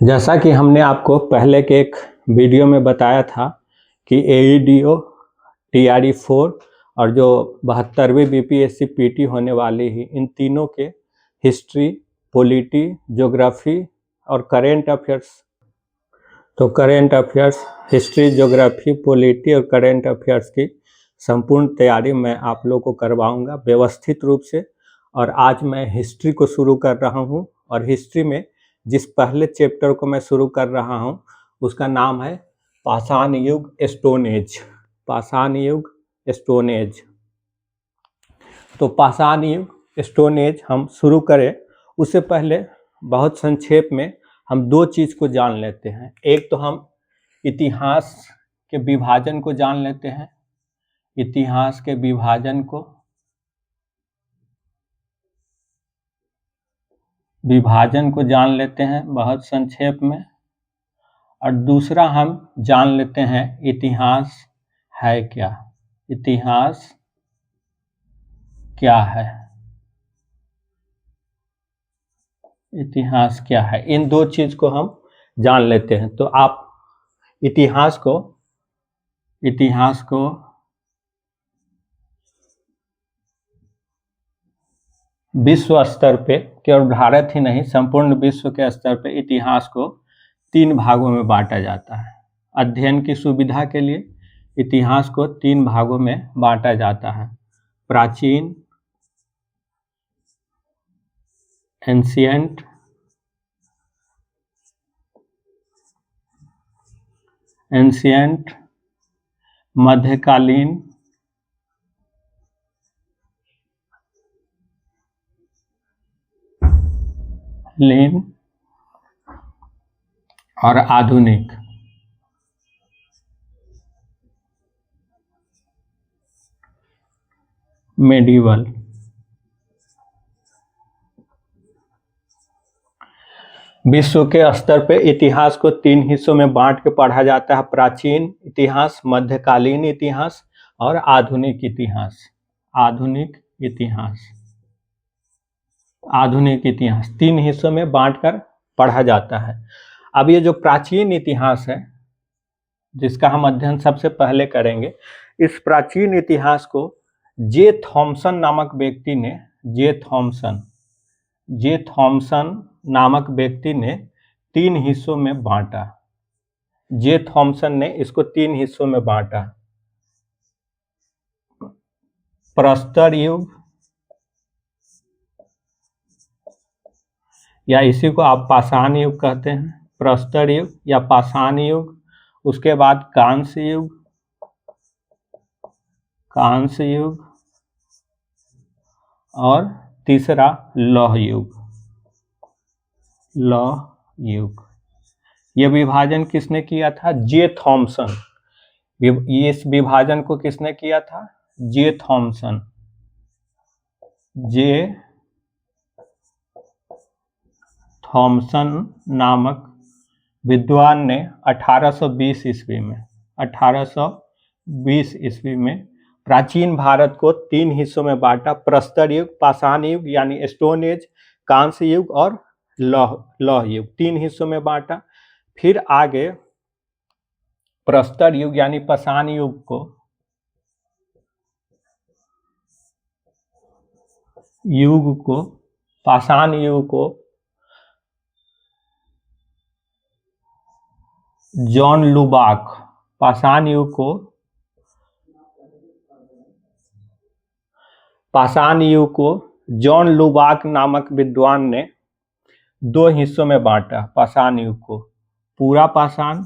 जैसा कि हमने आपको पहले के एक वीडियो में बताया था कि AEDO TRE4 और जो 72वीं BPSC PT होने वाली है, इन तीनों के हिस्ट्री, पॉलिटी, ज्योग्राफी और करेंट अफेयर्स। तो current affairs, history, geography, polity और करेंट अफेयर्स की संपूर्ण तैयारी मैं आप लोगों को करवाऊंगा व्यवस्थित रूप से। और आज मैं हिस्ट्री को शुरू कर रहा हूं और हिस्ट्री में जिस पहले चैप्टर को मैं शुरू कर रहा हूं उसका नाम है पाषाण युग, स्टोन एज। पाषाण युग, स्टोन एज। तो पाषाण युग, स्टोन एज हम शुरू करें उससे पहले बहुत संक्षेप में हम दो चीज़ को जान लेते हैं। एक तो हम इतिहास के विभाजन को जान लेते हैं, इतिहास के विभाजन को जान लेते हैं बहुत संक्षेप में। और दूसरा हम जान लेते हैं इतिहास है क्या, इतिहास क्या है, इतिहास क्या है। इन दो चीज को हम जान लेते हैं। तो आप इतिहास को विश्व स्तर पे, केवल भारत ही नहीं संपूर्ण विश्व के स्तर पे इतिहास को 3 भागों में बांटा जाता है। अध्ययन की सुविधा के लिए इतिहास को 3 भागों में बांटा जाता है। प्राचीन, एंशिएंट, मध्यकालीन और आधुनिक। मेडिवल। विश्व के स्तर पे इतिहास को 3 हिस्सों में बांट के पढ़ा जाता है। प्राचीन इतिहास, मध्यकालीन इतिहास और आधुनिक इतिहास। आधुनिक इतिहास 3 हिस्सों में बांटकर पढ़ा जाता है। अब ये जो प्राचीन इतिहास है जिसका हम अध्ययन सबसे पहले करेंगे, इस प्राचीन इतिहास को जे थॉमसन नामक व्यक्ति ने, जे थॉमसन नामक व्यक्ति ने 3 हिस्सों में बांटा। जे थॉमसन ने इसको 3 हिस्सों में बांटा। प्रस्तर युग, या इसी को आप पाषाण युग कहते हैं, प्रस्तर युग या पाषाण युग। उसके बाद कांस्य युग और तीसरा लौह युग। ये विभाजन किसने किया था? J Thomson. इस विभाजन को किसने किया था? J Thomson. जे थॉमसन नामक विद्वान ने 1820 ईस्वी में प्राचीन भारत को 3 हिस्सों में बांटा। प्रस्तर युग, पाषाण युग यानी स्टोन एज, कांस्य युग और लौह युग, 3 हिस्सों में बांटा। फिर आगे प्रस्तर युग यानी पाषाण युग को जॉन लुबाक, पाषाण युग को जॉन लुबाक नामक विद्वान ने 2 हिस्सों में बांटा। पाषाण युग को पूरा पाषाण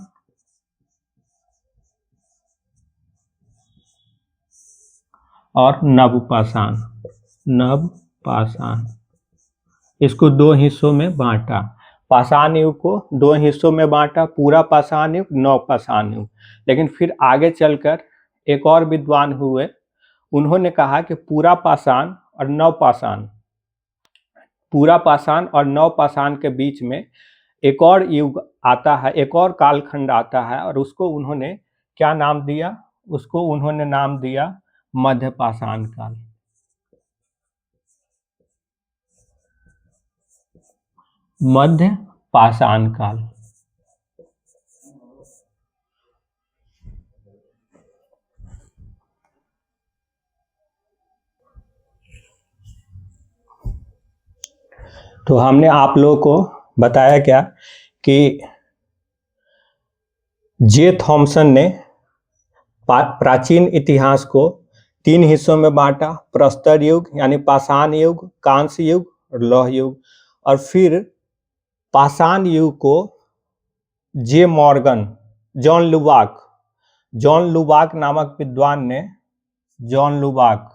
और नवपाषाण, इसको 2 हिस्सों में बांटा। पाषाण युग को 2 हिस्सों में बांटा, पूरा पाषाण युग, नवपाषाण युग। लेकिन फिर आगे चलकर एक और विद्वान हुए, उन्होंने कहा कि पूरा पाषाण और नवपाषाण के बीच में एक और युग आता है, एक और कालखंड आता है, और उसको उन्होंने क्या नाम दिया? उसको उन्होंने नाम दिया मध्यपाषाण काल। मध्यपाषाण काल। तो हमने आप लोगों को बताया क्या कि जे थॉमसन ने प्राचीन इतिहास को 3 हिस्सों में बांटा, प्रस्तर युग यानी पाषाण युग, कांस्य युग और लौह युग। और फिर पाषाण युग को जे मॉर्गन, जॉन लुबाक नामक विद्वान ने जॉन लुबाक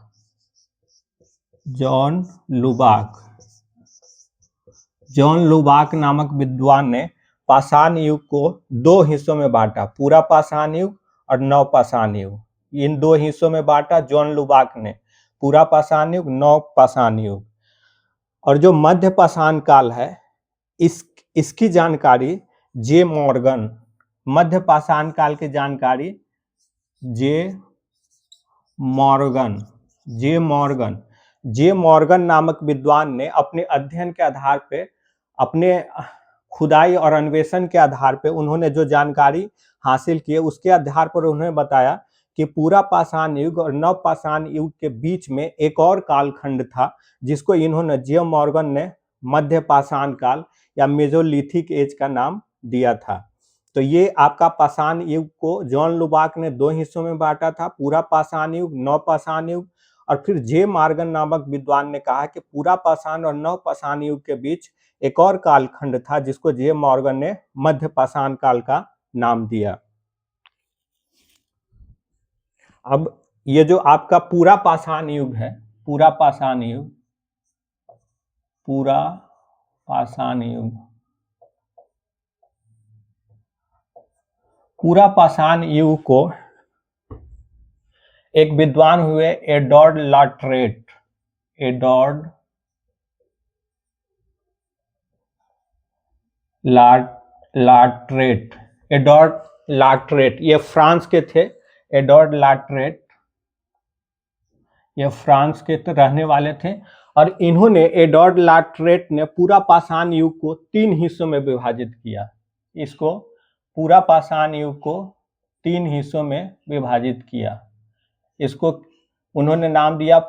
नामक विद्वान ने पाषाण युग को 2 हिस्सों में बांटा, पूरा पाषाण युग और नव पाषाण युग। इन 2 हिस्सों में बांटा जॉन लुबाक ने, पूरा पाषाण युग, नव पाषाण युग। और जो मध्य पाषाण काल है इसकी जानकारी जे मॉर्गन, मध्य पाषाण काल की जानकारी जे मॉर्गन नामक विद्वान ने अपने अध्ययन के आधार पे, अपने खुदाई और अन्वेषण के आधार पे उन्होंने जो जानकारी हासिल की उसके आधार पर उन्होंने बताया कि पूरा पाषाण युग और नव पाषाण युग के बीच में एक और कालखंड था जिसको इन्होंने जे मॉर्गन ने मध्य पाषाण काल या मेसोलिथिक एज का नाम दिया था। तो ये आपका पाषाण युग को जॉन लुबाक ने 2 हिस्सों में बांटा था, पूरा पाषाण युग, नव पाषाण युग। और फिर जे मॉर्गन नामक विद्वान ने कहा कि पूरा पाषाण और नव पाषाण युग के बीच एक और कालखंड था जिसको जे मॉर्गन ने मध्य पाषाण काल का नाम दिया। अब ये जो आपका पूरा पाषाण युग है, पूरा पाषाण युग को एक विद्वान हुए एडोर्ड लाट्रेट, ये फ्रांस के थे। एडोर्ड लाट्रेट ये फ्रांस के रहने वाले थे और इन्होंने एडोर्ड लाट्रेट ने पूरा पाषाण युग को 3 हिस्सों में विभाजित किया। इसको पूरा पाषाण युग को 3 हिस्सों में विभाजित किया। इसको उन्होंने नाम दिया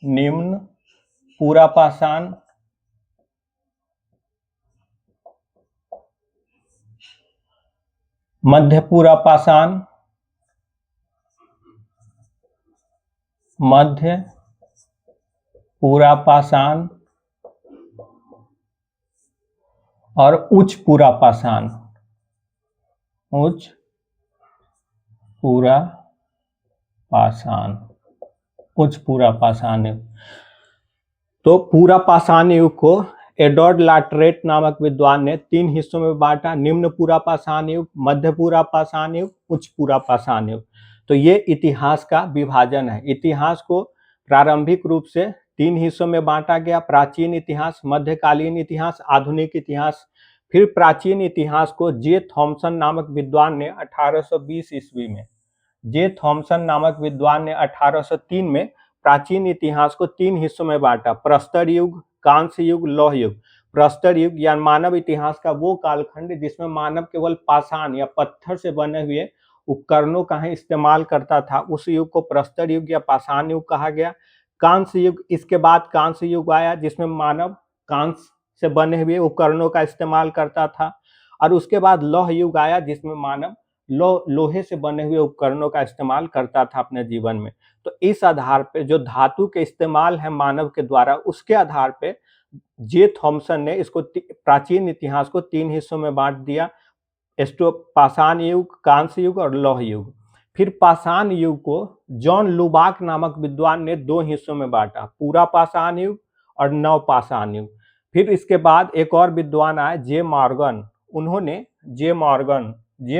निम्न पूरा पाषाण, मध्य पूरा पाषाण और उच्च पूरा पाषाण। तो पूरा पाषाण युग को एडोर्ड लाट्रेट नामक विद्वान ने 3 हिस्सों में बांटा, निम्न पूरा पाषाण युग, मध्य पूरा पाषाण युग, उच्च पूरा पाषाण युग। तो ये इतिहास का विभाजन है। इतिहास को प्रारंभिक रूप से 3 हिस्सों में बांटा गया, प्राचीन इतिहास, मध्यकालीन इतिहास, आधुनिक इतिहास। फिर प्राचीन इतिहास को जे थॉमसन नामक विद्वान ने 1820 ईस्वी में, जे थॉमसन नामक विद्वान ने 1803 में प्राचीन इतिहास को 3 हिस्सों में बांटा, प्रस्तर युग, कांस्य युग, लौह युग। प्रस्तर युग या मानव इतिहास का वो कालखंड जिसमें मानव केवल पाषाण या पत्थर से बने हुए उपकरणों का ही इस्तेमाल करता था, उस युग को प्रस्तर युग या पाषाण युग कहा गया। कांस्य युग, इसके बाद कांस्य युग आया जिसमें मानव कांस्य से बने हुए उपकरणों का इस्तेमाल करता था। और उसके बाद लौह युग आया जिसमें मानव लोहे से बने हुए उपकरणों का इस्तेमाल करता था अपने जीवन में। तो इस आधार पे जो धातु के इस्तेमाल है मानव के द्वारा, उसके आधार पे जे थॉमसन ने इसको प्राचीन इतिहास को 3 हिस्सों में बांट दिया, पाषाण युग, कांस्य युग और लौह युग। फिर पाषाण युग को जॉन लुबाक नामक विद्वान ने 2 हिस्सों में बांटा, पूरा पाषाण युग और नव पाषाण युग। फिर इसके बाद एक और विद्वान आए जे मॉर्गन। उन्होंने जे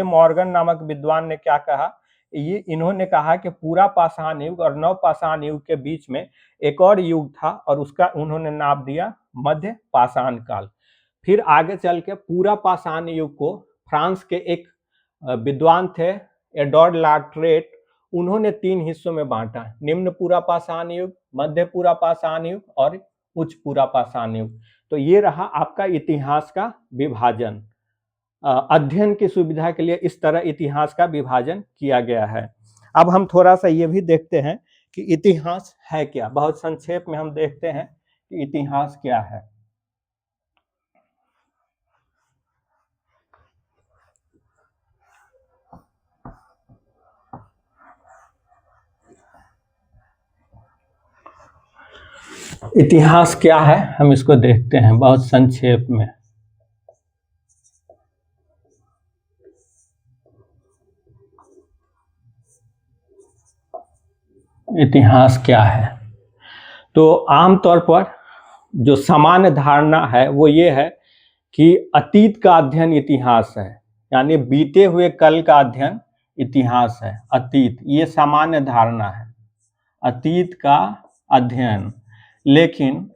मॉर्गन नामक विद्वान ने क्या कहा, इन्होंने कहा कि पूरा पाषाण युग और नव पाषाण युग के बीच में एक और युग था और उसका उन्होंने नाम दिया मध्य पाषाण काल। फिर आगे चल के पूरा पाषाण युग को फ्रांस के एक विद्वान थे एडोर्ड लाट्रेट, उन्होंने 3 हिस्सों में बांटा, निम्न पूरा पाषाण युग, मध्य पूरा पाषाण युग और उच्च पूरा पाषाण युग। तो ये रहा आपका इतिहास का विभाजन। अध्ययन की सुविधा के लिए इस तरह इतिहास का विभाजन किया गया है। अब हम थोड़ा सा ये भी देखते हैं कि इतिहास है क्या। बहुत संक्षेप में हम देखते हैं कि इतिहास क्या है। इतिहास क्या है, हम इसको देखते हैं बहुत संक्षेप में। इतिहास क्या है, तो आमतौर पर जो सामान्य धारणा है वो ये है कि अतीत का अध्ययन इतिहास है, यानी बीते हुए कल का अध्ययन इतिहास है। अतीत, ये सामान्य धारणा है, अतीत का अध्ययन। लेकिन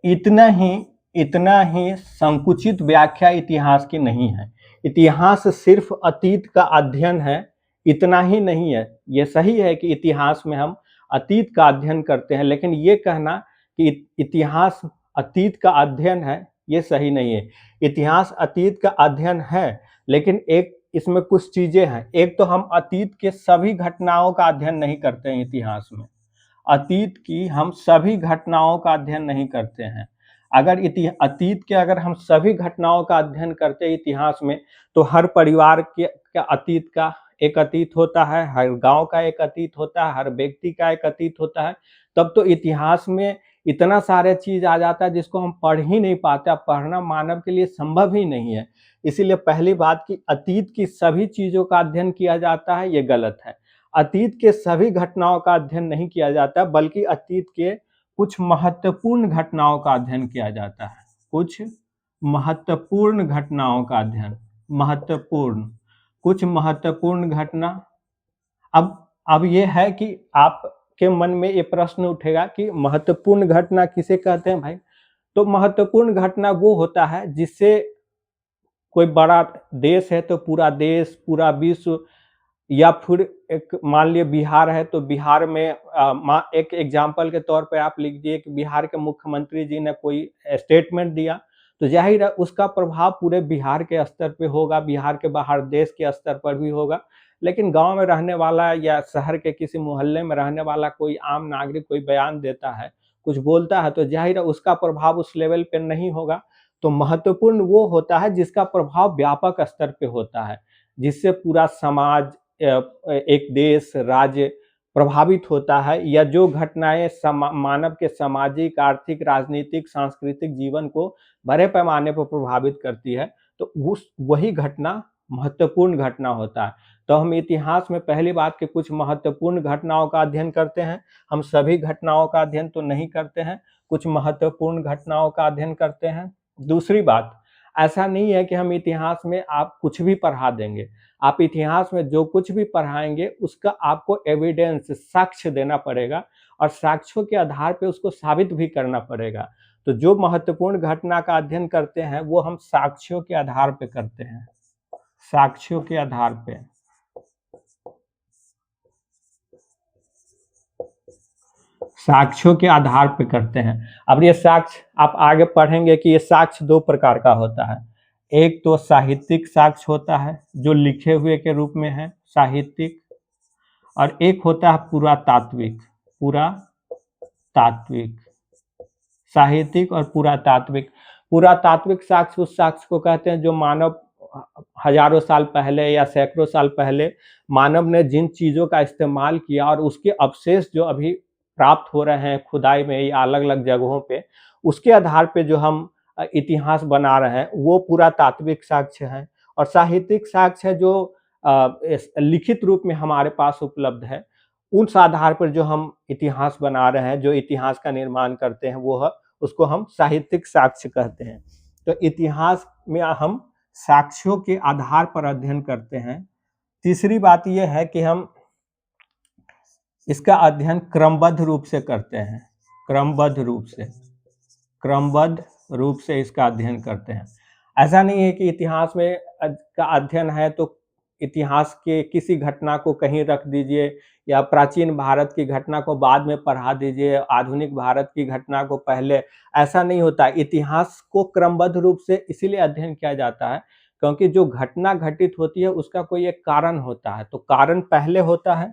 इतना ही संकुचित व्याख्या इतिहास की नहीं है। इतिहास सिर्फ अतीत का अध्ययन है, इतना ही नहीं है। ये सही है कि इतिहास में हम अतीत का अध्ययन करते हैं, लेकिन ये कहना कि इतिहास अतीत का अध्ययन है, ये सही नहीं है। इतिहास अतीत का अध्ययन है, लेकिन एक इसमें कुछ चीजें हैं। एक तो हम अतीत के सभी घटनाओं का अध्ययन नहीं करते हैं इतिहास में। अतीत की हम सभी घटनाओं का अध्ययन नहीं करते हैं। अगर अतीत के अगर हम सभी घटनाओं का अध्ययन करते हैं इतिहास में, तो हर परिवार के अतीत का एक अतीत होता है, हर गांव का एक अतीत होता है, हर व्यक्ति का एक अतीत होता है। तब तो इतिहास में इतना सारे चीज आ जाता है जिसको हम पढ़ ही नहीं पाते। पढ़ना मानव के लिए संभव ही नहीं है। इसीलिए पहली बात कि अतीत की सभी चीजों का अध्ययन किया जाता है, ये गलत है। अतीत के सभी घटनाओं का अध्ययन नहीं किया जाता, बल्कि अतीत के कुछ महत्वपूर्ण घटनाओं का अध्ययन किया जाता है। कुछ महत्वपूर्ण घटनाओं का अध्ययन, महत्वपूर्ण, कुछ महत्वपूर्ण घटना। अब ये है कि आपके मन में ये प्रश्न उठेगा कि महत्वपूर्ण घटना किसे कहते हैं भाई? तो महत्वपूर्ण घटना वो होता है जिससे कोई बड़ा देश है तो पूरा देश, पूरा विश्व, या फिर एक मान लिया बिहार है तो बिहार में एक एग्जाम्पल के तौर पे आप लीजिए कि बिहार के मुख्यमंत्री जी ने कोई स्टेटमेंट दिया, तो जाहिर है उसका प्रभाव पूरे बिहार के स्तर पे होगा, बिहार के बाहर देश के स्तर पर भी होगा। लेकिन गांव में रहने वाला या शहर के किसी मोहल्ले में रहने वाला कोई आम नागरिक कोई बयान देता है, कुछ बोलता है, तो जाहिर है उसका प्रभाव उस लेवल पे नहीं होगा। तो महत्वपूर्ण वो होता है जिसका प्रभाव व्यापक स्तर पे होता है, जिससे पूरा समाज, एक देश, राज्य प्रभावित होता है, या जो घटनाएं मानव के सामाजिक, आर्थिक, राजनीतिक, सांस्कृतिक जीवन को बड़े पैमाने पर प्रभावित करती है, तो वही घटना महत्वपूर्ण घटना होता है। तो हम इतिहास में पहली बात कि कुछ महत्वपूर्ण घटनाओं का अध्ययन करते हैं। हम सभी घटनाओं का अध्ययन तो नहीं करते हैं, कुछ महत्वपूर्ण घटनाओं का अध्ययन करते हैं। दूसरी बात, ऐसा नहीं है कि हम इतिहास में आप कुछ भी पढ़ा देंगे। आप इतिहास में जो कुछ भी पढ़ाएंगे उसका आपको एविडेंस, साक्ष्य देना पड़ेगा, और साक्ष्यों के आधार पे उसको साबित भी करना पड़ेगा। तो जो महत्वपूर्ण घटना का अध्ययन करते हैं वो हम साक्ष्यों के आधार पे करते हैं, साक्ष्यों के आधार पे। साक्ष्यों के आधार पे करते हैं। अब ये साक्ष्य आप आगे पढ़ेंगे कि ये साक्ष्य दो प्रकार का होता है। एक तो साहित्यिक साक्ष्य होता है जो लिखे हुए के रूप में है, साहित्यिक, और एक होता है पुरातात्विक, पुरातात्विक, साहित्यिक और पुरातात्विक। पुरातात्विक साक्ष्य उस साक्ष्य को कहते हैं जो मानव हजारों साल पहले या सैकड़ों साल पहले मानव ने जिन चीजों का इस्तेमाल किया और उसके अवशेष जो अभी प्राप्त हो रहे हैं खुदाई में या अलग अलग जगहों पे, उसके आधार पे जो हम इतिहास बना रहे हैं वो पुरातात्विक साक्ष्य है। और साहित्यिक साक्ष्य है जो लिखित रूप में हमारे पास उपलब्ध है, उस आधार पर जो हम इतिहास बना रहे हैं, जो इतिहास का निर्माण करते हैं, वो है उसको हम साहित्यिक साक्ष्य कहते हैं। तो इतिहास में हम साक्ष्यों के आधार पर अध्ययन करते हैं। तीसरी बात यह है कि हम इसका अध्ययन क्रमबद्ध रूप से करते हैं, क्रमबद्ध रूप से इसका अध्ययन करते हैं। ऐसा नहीं है कि इतिहास में का अध्ययन है तो इतिहास के किसी घटना को कहीं रख दीजिए, या प्राचीन भारत की घटना को बाद में पढ़ा दीजिए, आधुनिक भारत की घटना को पहले। ऐसा नहीं होता। इतिहास को क्रमबद्ध रूप से इसीलिए अध्ययन किया जाता है क्योंकि जो घटना घटित होती है उसका कोई एक कारण होता है। तो कारण पहले होता है,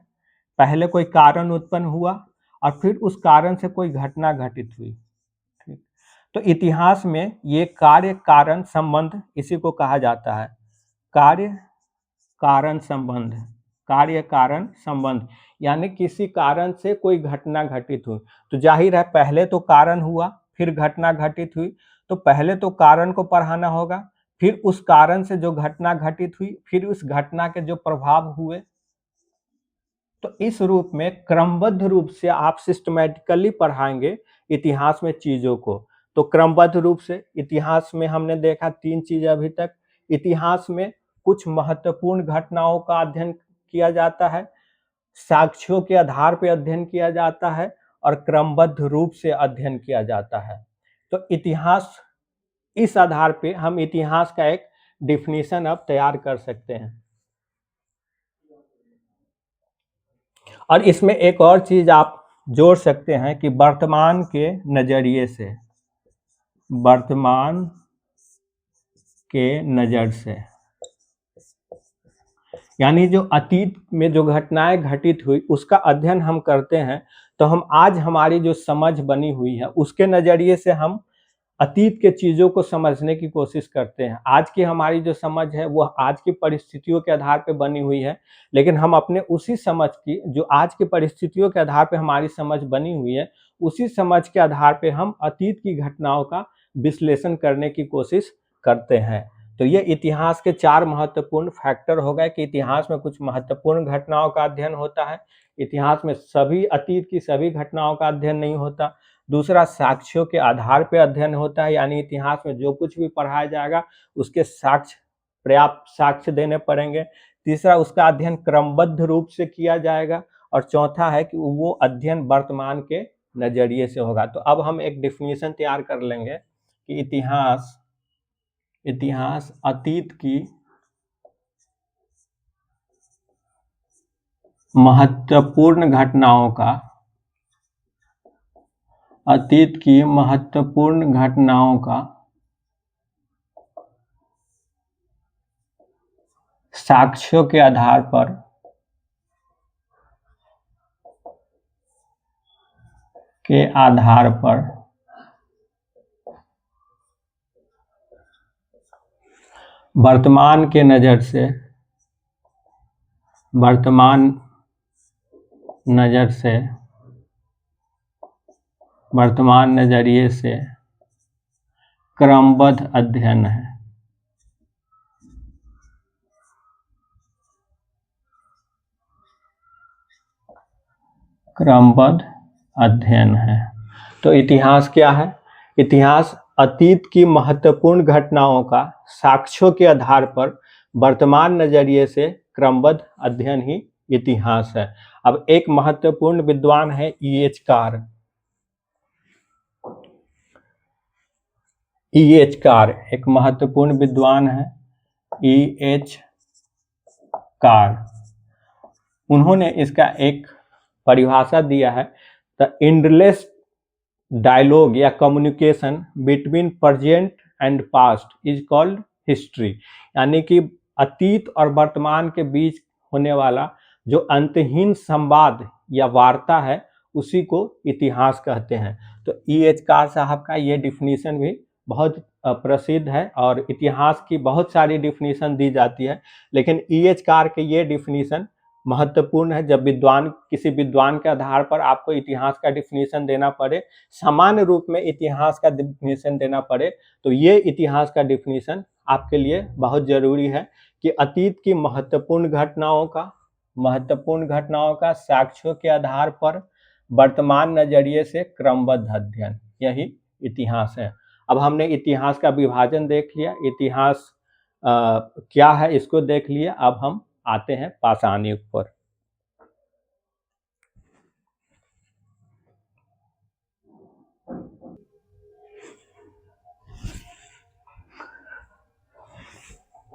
पहले कोई कारण उत्पन्न हुआ और फिर उस कारण से कोई घटना घटित हुई। ठीक, तो इतिहास में ये कार्य कारण संबंध इसी को कहा जाता है, कार्य कारण संबंध। कार्य कारण संबंध यानी किसी कारण से कोई घटना घटित हुई, तो जाहिर है पहले तो कारण हुआ फिर घटना घटित हुई, तो पहले तो कारण को पढ़ाना होगा, फिर उस कारण से जो घटना घटित हुई, फिर उस घटना के जो प्रभाव हुए। तो इस रूप में क्रमबद्ध रूप से आप सिस्टमैटिकली पढ़ाएंगे इतिहास में चीजों को। तो क्रमबद्ध रूप से इतिहास में हमने देखा 3 चीजें अभी तक। इतिहास में कुछ महत्वपूर्ण घटनाओं का अध्ययन किया जाता है, साक्ष्यों के आधार पर अध्ययन किया जाता है और क्रमबद्ध रूप से अध्ययन किया जाता है। तो इतिहास, इस आधार पे हम इतिहास का एक डिफिनीशन अब तैयार कर सकते हैं। और इसमें एक और चीज आप जोड़ सकते हैं कि वर्तमान के नजरिए से, वर्तमान के नजर से, यानी जो अतीत में जो घटनाएं घटित हुई उसका अध्ययन हम करते हैं, तो हम आज हमारी जो समझ बनी हुई है उसके नजरिए से हम अतीत के चीजों को समझने की कोशिश करते हैं। आज की हमारी जो समझ है वो आज की परिस्थितियों के आधार पर बनी हुई है, लेकिन हम अपने उसी समझ की, जो आज की परिस्थितियों के आधार पर हमारी समझ बनी हुई है, उसी समझ के आधार पर हम अतीत की घटनाओं का विश्लेषण करने की कोशिश करते हैं। तो ये इतिहास के 4 महत्वपूर्ण फैक्टर हो गए कि इतिहास में कुछ महत्वपूर्ण घटनाओं का अध्ययन होता है, इतिहास में सभी अतीत की सभी घटनाओं का अध्ययन नहीं होता। दूसरा, साक्ष्यों के आधार पर अध्ययन होता है, यानी इतिहास में जो कुछ भी पढ़ाया जाएगा उसके साक्ष्य, पर्याप्त साक्ष्य देने पड़ेंगे। तीसरा, उसका अध्ययन क्रमबद्ध रूप से किया जाएगा। और चौथा है कि वो अध्ययन वर्तमान के नजरिए से होगा। तो अब हम एक डिफिनीशन तैयार कर लेंगे कि इतिहास अतीत की महत्वपूर्ण घटनाओं का, अतीत की महत्वपूर्ण घटनाओं का साक्ष्यों के आधार पर वर्तमान के नजर से, वर्तमान नजरिए से क्रमबद्ध अध्ययन है। क्रमबद्ध अध्ययन है। तो इतिहास क्या है? इतिहास अतीत की महत्वपूर्ण घटनाओं का साक्ष्यों के आधार पर वर्तमान नजरिए से क्रमबद्ध अध्ययन ही इतिहास है। अब एक महत्वपूर्ण विद्वान है E.H. कार। E.H. कार एक महत्वपूर्ण विद्वान है, E.H. कार। उन्होंने इसका एक परिभाषा दिया है, द एंडलेस डायलॉग या communication between present and past is called history. यानी कि अतीत और वर्तमान के बीच होने वाला जो अंतहीन संवाद या वार्ता है उसी को इतिहास कहते हैं। तो E.H. कार साहब का ये डिफिनीशन भी बहुत प्रसिद्ध है और इतिहास की बहुत सारी डिफिनीशन दी जाती है, लेकिन E.H. कार के ये डिफिनीशन महत्वपूर्ण है। जब किसी विद्वान के आधार पर आपको इतिहास का डिफिनीशन देना पड़े, सामान्य रूप में इतिहास का डिफिनीशन देना पड़े, तो ये इतिहास का डिफिनीशन आपके लिए बहुत जरूरी है कि अतीत की महत्वपूर्ण घटनाओं का साक्ष्यों के आधार पर वर्तमान नजरिए से क्रमबद्ध अध्ययन, यही इतिहास है। अब हमने इतिहास का विभाजन देख लिया, इतिहास क्या है इसको देख लिया। अब हम आते हैं पाषाण युग पर।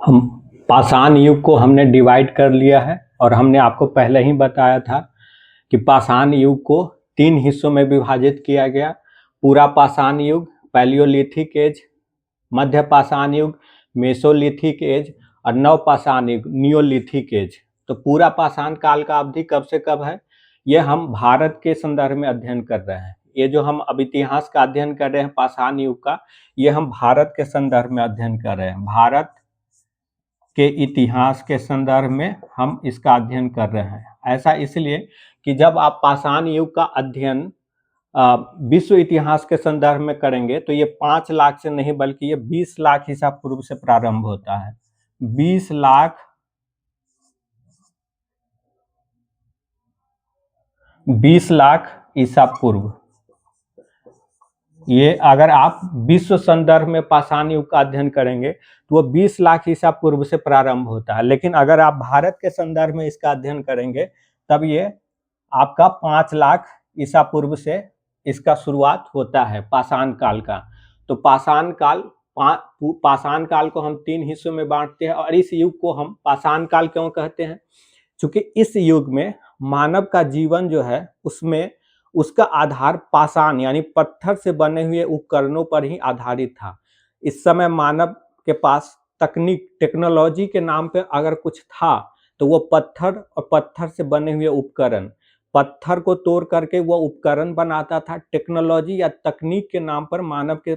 हम पाषाण युग को हमने डिवाइड कर लिया है और हमने आपको पहले ही बताया था कि पाषाण युग को 3 हिस्सों में विभाजित किया गया। पूरा पाषाण युग, पैलियोलिथिक एज, मध्य पाषाण युग, मेसोलिथिक एज और नव पाषाण युग, नियोलिथिक एज। तो पूरा पाषाण काल का अवधि कब से कब है? ये हम भारत के संदर्भ में अध्ययन कर रहे हैं। ये जो हम अब इतिहास का अध्ययन कर रहे हैं पाषाण युग का, ये हम भारत के संदर्भ में अध्ययन कर रहे हैं। भारत के इतिहास के संदर्भ में हम इसका अध्ययन कर रहे हैं। ऐसा इसलिए कि जब आप पाषाण युग का अध्ययन विश्व इतिहास के संदर्भ में करेंगे तो ये 5 लाख से नहीं बल्कि ये 20 लाख ईसा पूर्व से प्रारंभ होता है। 20 लाख ईसा पूर्व। ये अगर आप विश्व संदर्भ में पाषाण युग का अध्ययन करेंगे तो वो 20 लाख ईसा पूर्व से प्रारंभ होता है, लेकिन अगर आप भारत के संदर्भ में इसका अध्ययन करेंगे तब ये आपका 5 लाख ईसा पूर्व से इसका शुरुआत होता है पाषाण काल का। तो पाषाण काल को हम 3 हिस्सों में बांटते हैं और इस युग को हम पाषाण काल क्यों कहते हैं? क्योंकि इस युग में मानव का जीवन जो है उसमें उसका आधार पाषाण यानी पत्थर से बने हुए उपकरणों पर ही आधारित था। इस समय मानव के पास टेक्नोलॉजी के नाम पे अगर कुछ था तो वो पत्थर और पत्थर से बने हुए उपकरण, पत्थर को तोड़ करके वो उपकरण बनाता था। टेक्नोलॉजी या तकनीक के नाम पर मानव के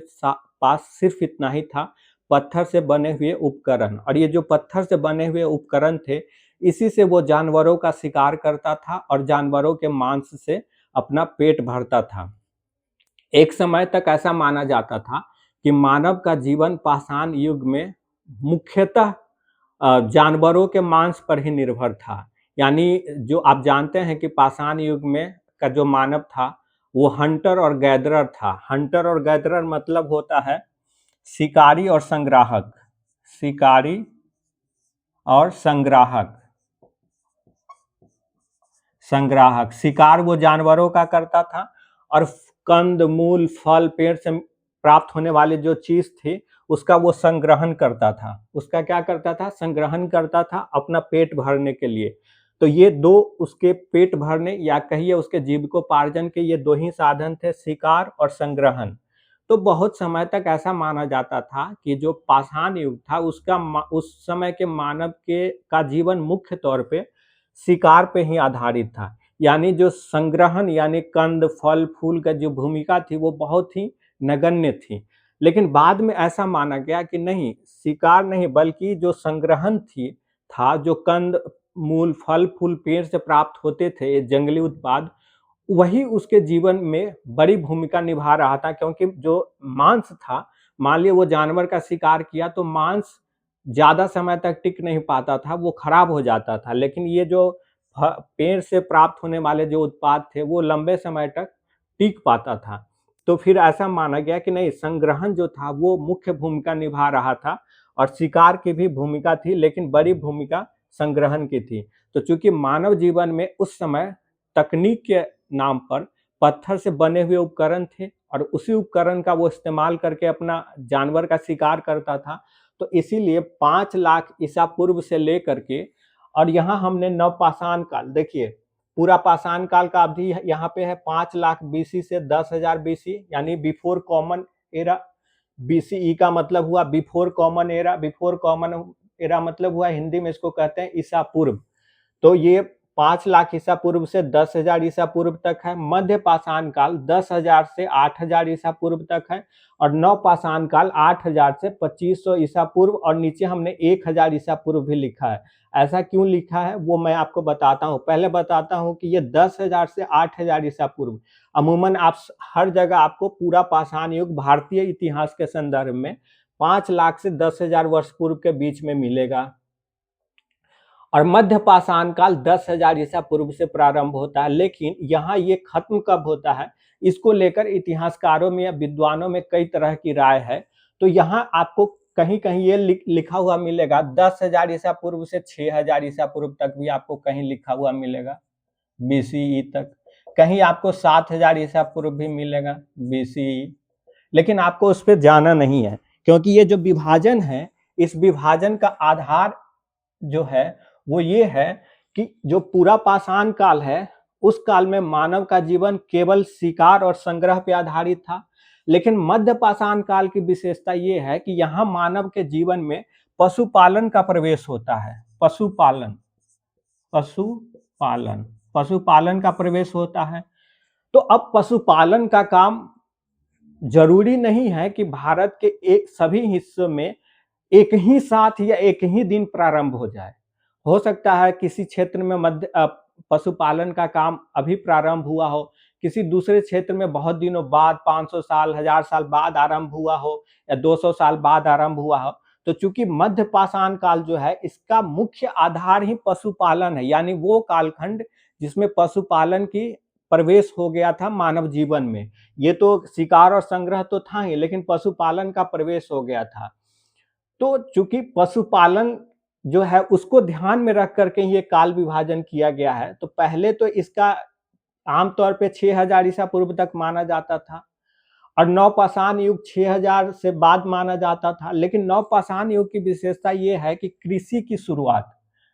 पास सिर्फ इतना ही था, पत्थर से बने हुए उपकरण। और ये जो पत्थर से बने हुए उपकरण थे, इसी से वो जानवरों का शिकार करता था और जानवरों के मांस से अपना पेट भरता था। एक समय तक ऐसा माना जाता था कि मानव का जीवन पाषाण युग में मुख्यतः जानवरों के मांस पर ही निर्भर था। यानी जो आप जानते हैं कि पाषाण युग में का जो मानव था वो हंटर और गैदरर था। हंटर और गैदरर मतलब होता है शिकारी और संग्राहक। शिकारी और संग्राहक। शिकार वो जानवरों का करता था और कंद मूल फल पेड़ से प्राप्त होने वाली जो चीज थी उसका वो संग्रहण करता था। उसका क्या करता था? संग्रहण करता था अपना पेट भरने के लिए। तो ये दो उसके पेट भरने या कहिए उसके जीविकोपार्जन के ये दो ही साधन थे, शिकार और संग्रहण। तो बहुत समय तक ऐसा माना जाता था कि जो पाषाण युग था उसका उस समय के मानव के का जीवन मुख्य तौर पे शिकार पे ही आधारित था। यानी जो संग्रहण यानी कंद फल फूल का जो भूमिका थी वो बहुत ही नगण्य थी। लेकिन बाद में ऐसा माना गया कि नहीं, शिकार नहीं बल्कि जो संग्रहण था, जो कंद मूल फल फूल पेड़ से प्राप्त होते थे जंगली उत्पाद, वही उसके जीवन में बड़ी भूमिका निभा रहा था। क्योंकि जो मांस था, मान लिया वो जानवर का शिकार किया तो मांस ज्यादा समय तक टिक नहीं पाता था, वो खराब हो जाता था। लेकिन ये जो पेड़ से प्राप्त होने वाले जो उत्पाद थे वो लंबे समय तक टिक पाता था। तो फिर ऐसा माना गया कि नहीं, संग्रहण जो था वो मुख्य भूमिका निभा रहा था और शिकार की भी भूमिका थी, लेकिन बड़ी भूमिका संग्रहण की थी। तो चूंकि मानव जीवन में उस समय तकनीक के नाम पर पत्थर से बने हुए उपकरण थे और उसी उपकरण का वो इस्तेमाल करके अपना जानवर का शिकार करता था, तो इसीलिए 5 लाख ईसा पूर्व से लेकर के और यहाँ हमने नवपाषाण काल, देखिए पूरा पाषाण काल का अवधि यहाँ पे है 5 लाख बीसी से 10,000 बीसी यानी बिफोर कॉमन एरा। बीसीई का मतलब हुआ before common era. Before common era मतलब हुआ हिंदी में इसको कहते हैं ईसा पूर्व। तो ये 5 लाख ईसा पूर्व से 10,000 ईसा पूर्व तक है। मध्य पाषाण काल 10,000 से 8,000 ईसा पूर्व तक है और नव पाषाण काल 8,000 से 2,500 ईसा पूर्व और नीचे हमने 1,000 ईसा पूर्व भी लिखा है। ऐसा क्यों लिखा है वो मैं आपको बताता हूँ। पहले बताता हूँ कि ये 10,000 से 8,000 ईसा पूर्व, अमूमन आप हर जगह आपको पूरा पाषाण युग भारतीय इतिहास के संदर्भ में 5 लाख से 10,000 वर्ष पूर्व के बीच में मिलेगा। और मध्य पाषाण काल 10,000 ईसा पूर्व से प्रारंभ होता है। लेकिन यहाँ ये खत्म कब होता है, इसको लेकर इतिहासकारों में या विद्वानों में कई तरह की राय है। तो यहाँ आपको कहीं कहीं ये लिखा हुआ मिलेगा 10,000 ईसा पूर्व से 6,000 ईसा पूर्व तक भी आपको कहीं लिखा हुआ मिलेगा बीसीई तक। कहीं आपको 7,000 ईसा पूर्व भी मिलेगा बीसीई। लेकिन आपको उस पर जाना नहीं है, क्योंकि ये जो विभाजन है, इस विभाजन का आधार जो है वो ये है कि जो पूरा पाषाण काल है उस काल में मानव का जीवन केवल शिकार और संग्रह पर आधारित था। लेकिन मध्य पाषाण काल की विशेषता ये है कि यहाँ मानव के जीवन में पशुपालन का प्रवेश होता है। पशुपालन पशुपालन का प्रवेश होता है। तो अब पशुपालन का काम जरूरी नहीं है कि भारत के एक सभी हिस्सों में एक ही साथ या एक ही दिन प्रारंभ हो जाए। हो सकता है किसी क्षेत्र में पशुपालन का काम अभी प्रारंभ हुआ हो, किसी दूसरे क्षेत्र में बहुत दिनों बाद 500 साल, 1000 साल बाद आरंभ हुआ हो या 200 साल बाद आरंभ हुआ हो। तो चूंकि मध्य पाषाण काल जो है इसका मुख्य आधार ही पशुपालन है, यानी वो कालखंड जिसमें पशुपालन की प्रवेश हो गया था मानव जीवन में। ये तो शिकार और संग्रह तो था ही, लेकिन पशुपालन का प्रवेश हो गया था। तो चूंकि पशुपालन जो है उसको ध्यान में रख करके ये काल विभाजन किया गया है। तो पहले तो इसका आमतौर पे 6000 ईसा पूर्व तक माना जाता था और नवपाषाण युग 6000 से बाद माना जाता था। लेकिन नवपाषाण युग की विशेषता ये है कि कृषि की शुरुआत,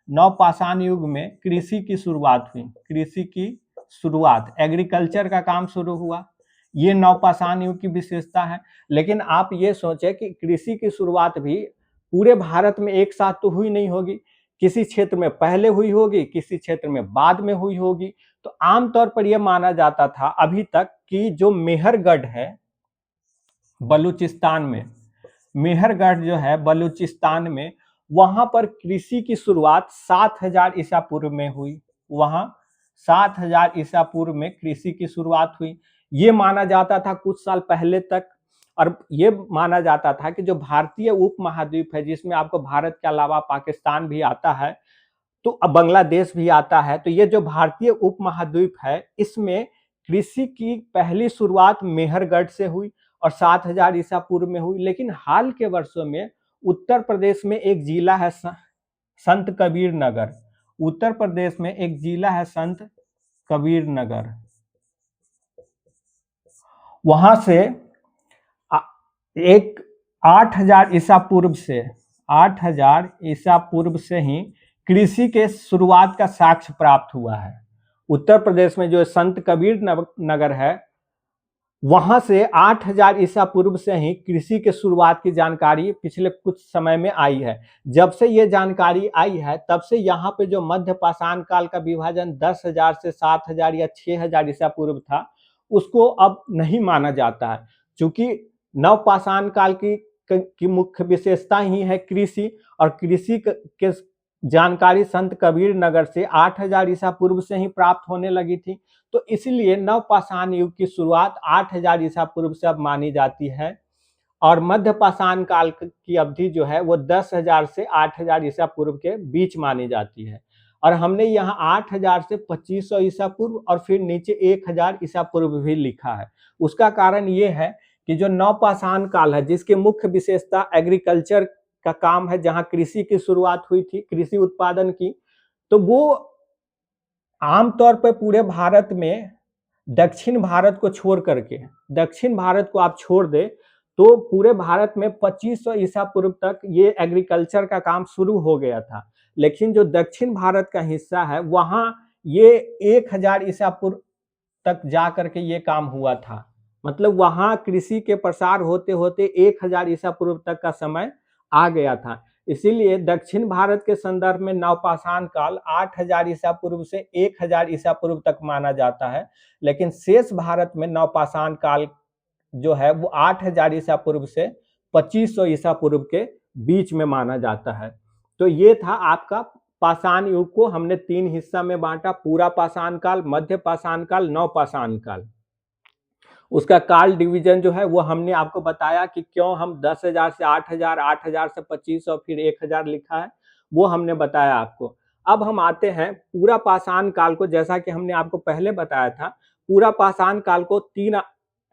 नवपाषाण युग में कृषि की शुरुआत हुई, कृषि की शुरुआत, एग्रीकल्चर का काम शुरू हुआ। ये नवपाषाण युग की विशेषता है। लेकिन आप ये सोचें कि कृषि की शुरुआत भी पूरे भारत में एक साथ तो हुई नहीं होगी, किसी क्षेत्र में पहले हुई होगी, किसी क्षेत्र में बाद में हुई होगी। तो आमतौर पर यह माना जाता था अभी तक कि जो मेहरगढ़ है बलूचिस्तान में, मेहरगढ़ जो है बलूचिस्तान में, वहां पर कृषि की शुरुआत 7000 ईसा पूर्व में हुई। वहां 7000 ईसा पूर्व में कृषि की शुरुआत हुई। ये माना जाता था कुछ साल पहले तक। और ये माना जाता था कि जो भारतीय उपमहाद्वीप है, जिसमें आपको भारत के अलावा पाकिस्तान भी आता है, तो अब बांग्लादेश भी आता है, तो ये जो भारतीय उपमहाद्वीप है इसमें कृषि की पहली शुरुआत मेहरगढ़ से हुई और 7000 ईसा पूर्व में हुई। लेकिन हाल के वर्षों में उत्तर प्रदेश में एक जिला है संत कबीर नगर, उत्तर प्रदेश में एक जिला है संत कबीर नगर, वहां से एक 8000 ईसा पूर्व से, 8000 ईसा पूर्व से ही कृषि के शुरुआत का साक्ष्य प्राप्त हुआ है। उत्तर प्रदेश में जो संत कबीर नगर है, वहां से 8000 ईसा पूर्व से ही कृषि के शुरुआत की जानकारी पिछले कुछ समय में आई है। जब से ये जानकारी आई है तब से यहाँ पे जो मध्य पाषाण काल का विभाजन 10,000 से 7,000 या 6,000 ईसा पूर्व था, उसको अब नहीं माना जाता है। चूंकि नवपाषाण काल की मुख्य विशेषता ही है कृषि, और कृषि के जानकारी संत कबीर नगर से 8000 ईसा पूर्व से ही प्राप्त होने लगी थी। तो इसलिए नवपाषाण युग की शुरुआत 8000 ईसा पूर्व से अब मानी जाती है और मध्य पाषाण काल की अवधि जो है वो 10,000 से 8000 ईसा पूर्व के बीच मानी जाती है। और हमने यहाँ 8000 से 2500 ईसा पूर्व और फिर नीचे 1000 ईसा पूर्व भी लिखा है। उसका कारण ये है कि जो नवपाषाण काल है, जिसकी मुख्य विशेषता एग्रीकल्चर का काम है, जहाँ कृषि की शुरुआत हुई थी, कृषि उत्पादन की, तो वो आमतौर पर पूरे भारत में दक्षिण भारत को छोड़ करके, दक्षिण भारत को आप छोड़ दे तो पूरे भारत में 2500 ईसा पूर्व तक ये एग्रीकल्चर का काम शुरू हो गया था। लेकिन जो दक्षिण भारत का हिस्सा है वहां ये 1000 ईसा पूर्व तक जा करके ये काम हुआ था। मतलब वहां कृषि के प्रसार होते होते 1000 ईसा पूर्व तक का समय आ गया था। इसीलिए दक्षिण भारत के संदर्भ में नवपाषाण काल 8000 ईसा पूर्व से 1000 ईसा पूर्व तक माना जाता है। लेकिन शेष भारत में नवपाषाण काल जो है वो 8000 ईसा पूर्व से 2500 ईसा पूर्व के बीच में माना जाता है। तो ये था आपका पाषाण युग को हमने 3 हिस्सा में बांटा, पूरा पाषाण काल, मध्य पाषाण काल, नवपाषाण काल। उसका काल डिवीजन जो है वो हमने आपको बताया कि क्यों हम 10,000 से 8,000, 8,000 से 2500 फिर 1000 लिखा है, वो हमने बताया आपको। अब हम आते हैं पूरा पाषाण काल को। जैसा कि हमने आपको पहले बताया था, पूरा पाषाण काल को 3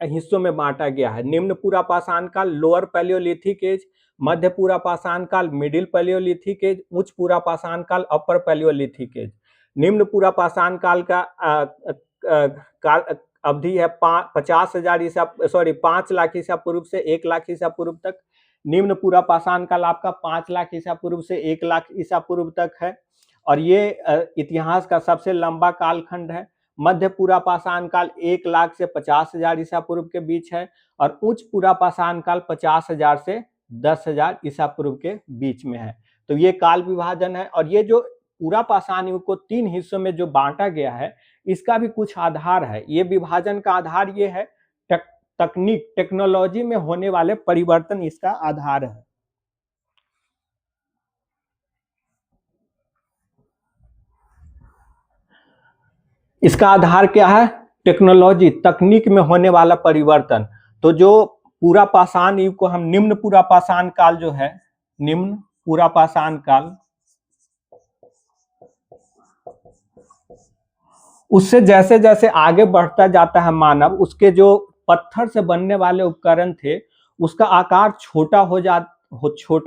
हिस्सों में बांटा गया है। निम्न पूरा पाषाण काल, लोअर पैलियोलिथिक एज, मध्य पूरा पाषाण काल, मिडिल पैलियोलिथिक एज, उच्च पूरा पाषाण काल, अपर पैलियोलिथिक एज। निम्न पूरा पाषाण काल का काल अवधि है 50,000 ईसा 5 लाख ईसा पूर्व से 1 लाख ईसा पूर्व तक। निम्न पूरा पाषाण काल आपका 5 लाख ईसा पूर्व से 1 लाख ईसा पूर्व तक है और ये इतिहास का सबसे लंबा कालखंड है। मध्य पूरा पाषाण काल 1 लाख से 50,000 ईसा पूर्व के बीच है और उच्च पूरा पाषाण काल 50,000 से 10,000 ईसा पूर्व के बीच में है। तो ये काल विभाजन है। और ये जो पूरा पाषाण युग को 3 हिस्सों में जो बांटा गया है, इसका भी कुछ आधार है। ये विभाजन का आधार ये है, तकनीक टेक्नोलॉजी में होने वाले परिवर्तन इसका आधार है। इसका आधार क्या है? टेक्नोलॉजी, तकनीक में होने वाला परिवर्तन। तो जो पूरा पाषाण युग को हम निम्न पूरा पाषाण काल जो है, निम्न पूरा पाषाण काल, उससे जैसे जैसे आगे बढ़ता जाता है मानव, उसके जो पत्थर से बनने वाले उपकरण थे उसका आकार छोटा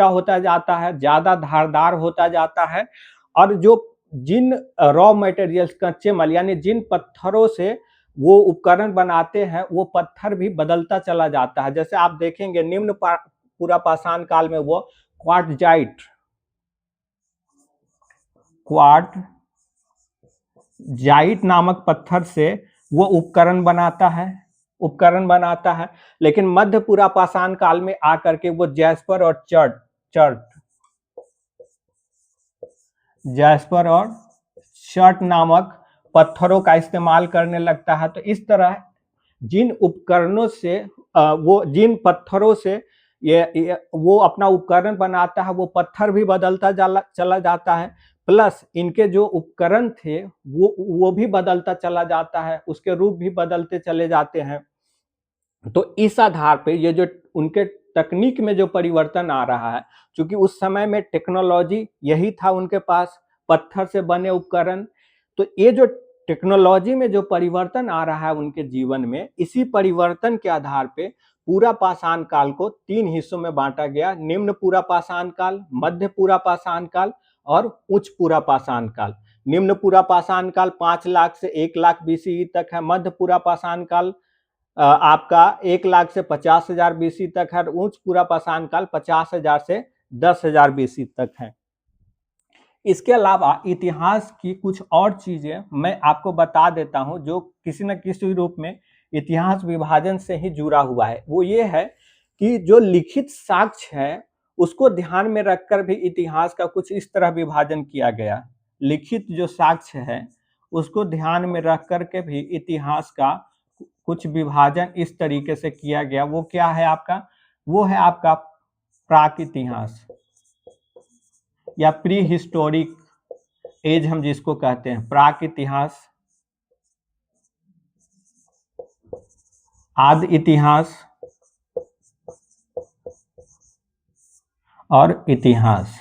होता जाता है, ज्यादा धारदार होता जाता है, और जो जिन रॉ मटेरियल्स, कच्चे माल, यानी जिन पत्थरों से वो उपकरण बनाते हैं वो पत्थर भी बदलता चला जाता है। जैसे आप देखेंगे निम्न पूरा पाषाण काल में वो क्वार्टजाइट नामक पत्थर से वो उपकरण बनाता है, लेकिन मध्य पूरा पाषाण काल में आकर के वो जैस्पर और चर्ट नामक पत्थरों का इस्तेमाल करने लगता है। तो इस तरह जिन उपकरणों से जिन पत्थरों से वो अपना उपकरण बनाता है, वो पत्थर भी बदलता चला जाता है, प्लस इनके जो उपकरण थे वो भी बदलता चला जाता है, उसके रूप भी बदलते चले जाते हैं। तो इस आधार पे ये जो उनके तकनीक में जो परिवर्तन आ रहा है, क्योंकि उस समय में टेक्नोलॉजी यही था उनके पास, पत्थर से बने उपकरण, तो ये जो टेक्नोलॉजी में जो परिवर्तन आ रहा है उनके जीवन में, इसी परिवर्तन के आधार पे पूरा पाषाण काल को 3 हिस्सों में बांटा गया, निम्न पूरा पाषाण काल, मध्य पूरा पाषाण काल और उच्च पूरा पाषाण काल। निम्न पूरा पाषाण काल 5 लाख से 1 लाख BCE तक है, मध्य पूरा पाषाण काल आपका 1 लाख से 50,000 BC तक है, उच्च पूरा पाषाण काल 50,000 से 10,000 BC तक है। इसके अलावा इतिहास की कुछ और चीजें मैं आपको बता देता हूं जो किसी न किसी रूप में इतिहास विभाजन से ही जुड़ा हुआ है। वो ये है कि जो लिखित साक्ष्य है उसको ध्यान में रखकर भी इतिहास का कुछ इस तरह विभाजन किया गया। लिखित जो साक्ष्य है उसको ध्यान में रख करके भी इतिहास का कुछ विभाजन इस तरीके से किया गया। वो क्या है आपका? वो है आपका प्राक इतिहास या प्री हिस्टोरिक एज हम जिसको कहते हैं, प्राक इतिहास, आदि इतिहास और इतिहास,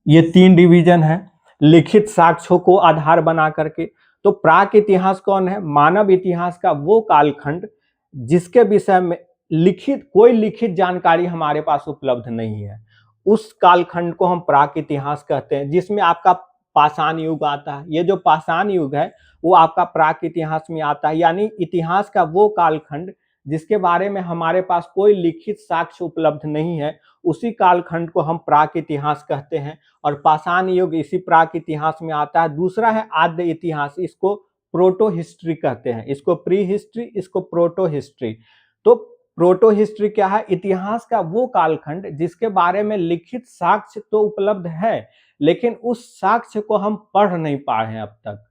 ये 3 डिवीजन है लिखित साक्ष्यों को आधार बना करके। तो प्राक इतिहास कौन है? मानव इतिहास का वो कालखंड जिसके विषय में कोई लिखित जानकारी हमारे पास उपलब्ध नहीं है, उस कालखंड को हम प्राक इतिहास कहते हैं, जिसमें आपका पाषाण युग आता है। ये जो पाषाण युग है वो आपका प्राक इतिहास में आता है, यानी इतिहास का वो कालखंड जिसके बारे में हमारे पास कोई लिखित साक्ष्य उपलब्ध नहीं है, उसी कालखंड को हम प्राक इतिहास कहते हैं। और पाषाण युग इसी प्राक इतिहास में आता है। दूसरा है आद्य इतिहास, इसको प्रोटो हिस्ट्री कहते हैं, इसको प्री हिस्ट्री, इसको प्रोटो हिस्ट्री। तो प्रोटो हिस्ट्री क्या है? इतिहास का वो कालखंड जिसके बारे में लिखित साक्ष्य तो उपलब्ध है, लेकिन उस साक्ष्य को हम पढ़ नहीं पाए हैं अब तक।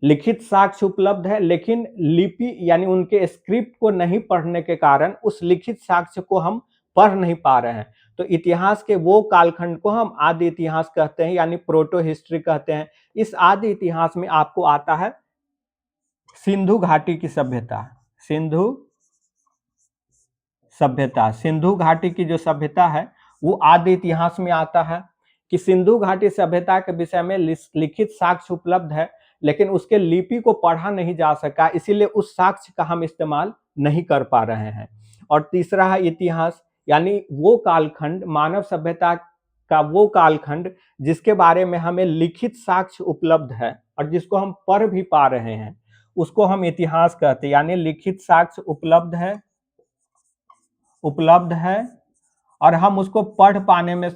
लिखित साक्ष्य उपलब्ध है लेकिन लिपि यानी उनके स्क्रिप्ट को नहीं पढ़ने के कारण उस लिखित साक्ष्य को हम पढ़ नहीं पा रहे हैं। तो इतिहास के वो कालखंड को हम आदि इतिहास कहते हैं, यानी प्रोटो हिस्ट्री कहते हैं। इस आदि इतिहास में आपको आता है सिंधु घाटी की सभ्यता, सिंधु घाटी की जो सभ्यता है वो आदि इतिहास में आता है कि सिंधु घाटी सभ्यता के विषय में लिखित साक्ष्य उपलब्ध है, लेकिन उसके लिपि को पढ़ा नहीं जा सका, इसीलिए उस साक्ष्य का हम इस्तेमाल नहीं कर पा रहे हैं। और तीसरा है इतिहास, यानी वो कालखंड, मानव सभ्यता का वो कालखंड जिसके बारे में हमें लिखित साक्ष्य उपलब्ध है और जिसको हम पढ़ भी पा रहे हैं, उसको हम इतिहास कहते हैं। यानी लिखित साक्ष्य उपलब्ध है और हम उसको पढ़ पाने में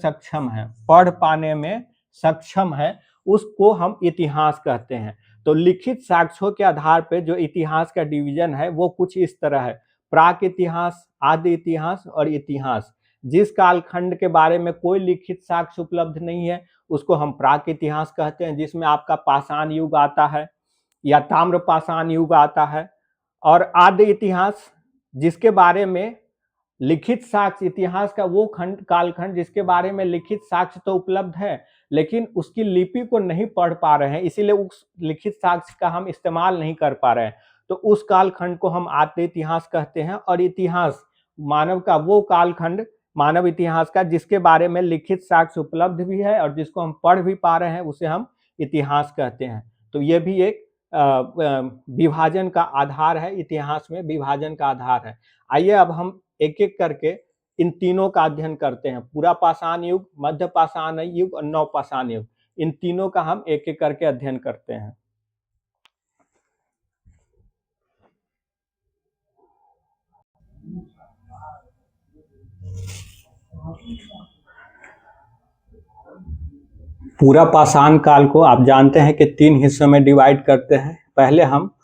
सक्षम है, उसको हम इतिहास कहते हैं। तो लिखित साक्ष्यों के आधार पे जो इतिहास का डिवीजन है वो कुछ इस तरह है: प्राक इतिहास, आदि इतिहास और इतिहास। जिस कालखंड के बारे में कोई लिखित साक्ष्य उपलब्ध नहीं है उसको हम प्राक इतिहास कहते हैं, जिसमें आपका पाषाण युग आता है या ताम्र पाषाण युग आता है। और आद्य इतिहास जिसके बारे में लिखित साक्ष्य, इतिहास का वो कालखंड जिसके बारे में लिखित साक्ष्य तो उपलब्ध है लेकिन उसकी लिपि को नहीं पढ़ पा रहे हैं, इसीलिए उस लिखित साक्ष्य का हम इस्तेमाल नहीं कर पा रहे हैं, तो उस कालखंड को हम आद्य इतिहास कहते हैं। और इतिहास मानव का वो कालखंड, मानव इतिहास का जिसके बारे में लिखित साक्ष्य उपलब्ध भी है और जिसको हम पढ़ भी पा रहे हैं, उसे हम इतिहास कहते हैं। तो ये भी एक विभाजन का आधार है, इतिहास में विभाजन का आधार है। आइए अब हम एक एक करके इन तीनों का अध्ययन करते हैं, पूरा पाषाण युग, मध्य पाषाण युग और नव पाषाण युग। इन तीनों का हम एक एक करके अध्ययन करते हैं। पूरा पाषाण काल को आप जानते हैं कि 3 हिस्सों में डिवाइड करते हैं। पहले हम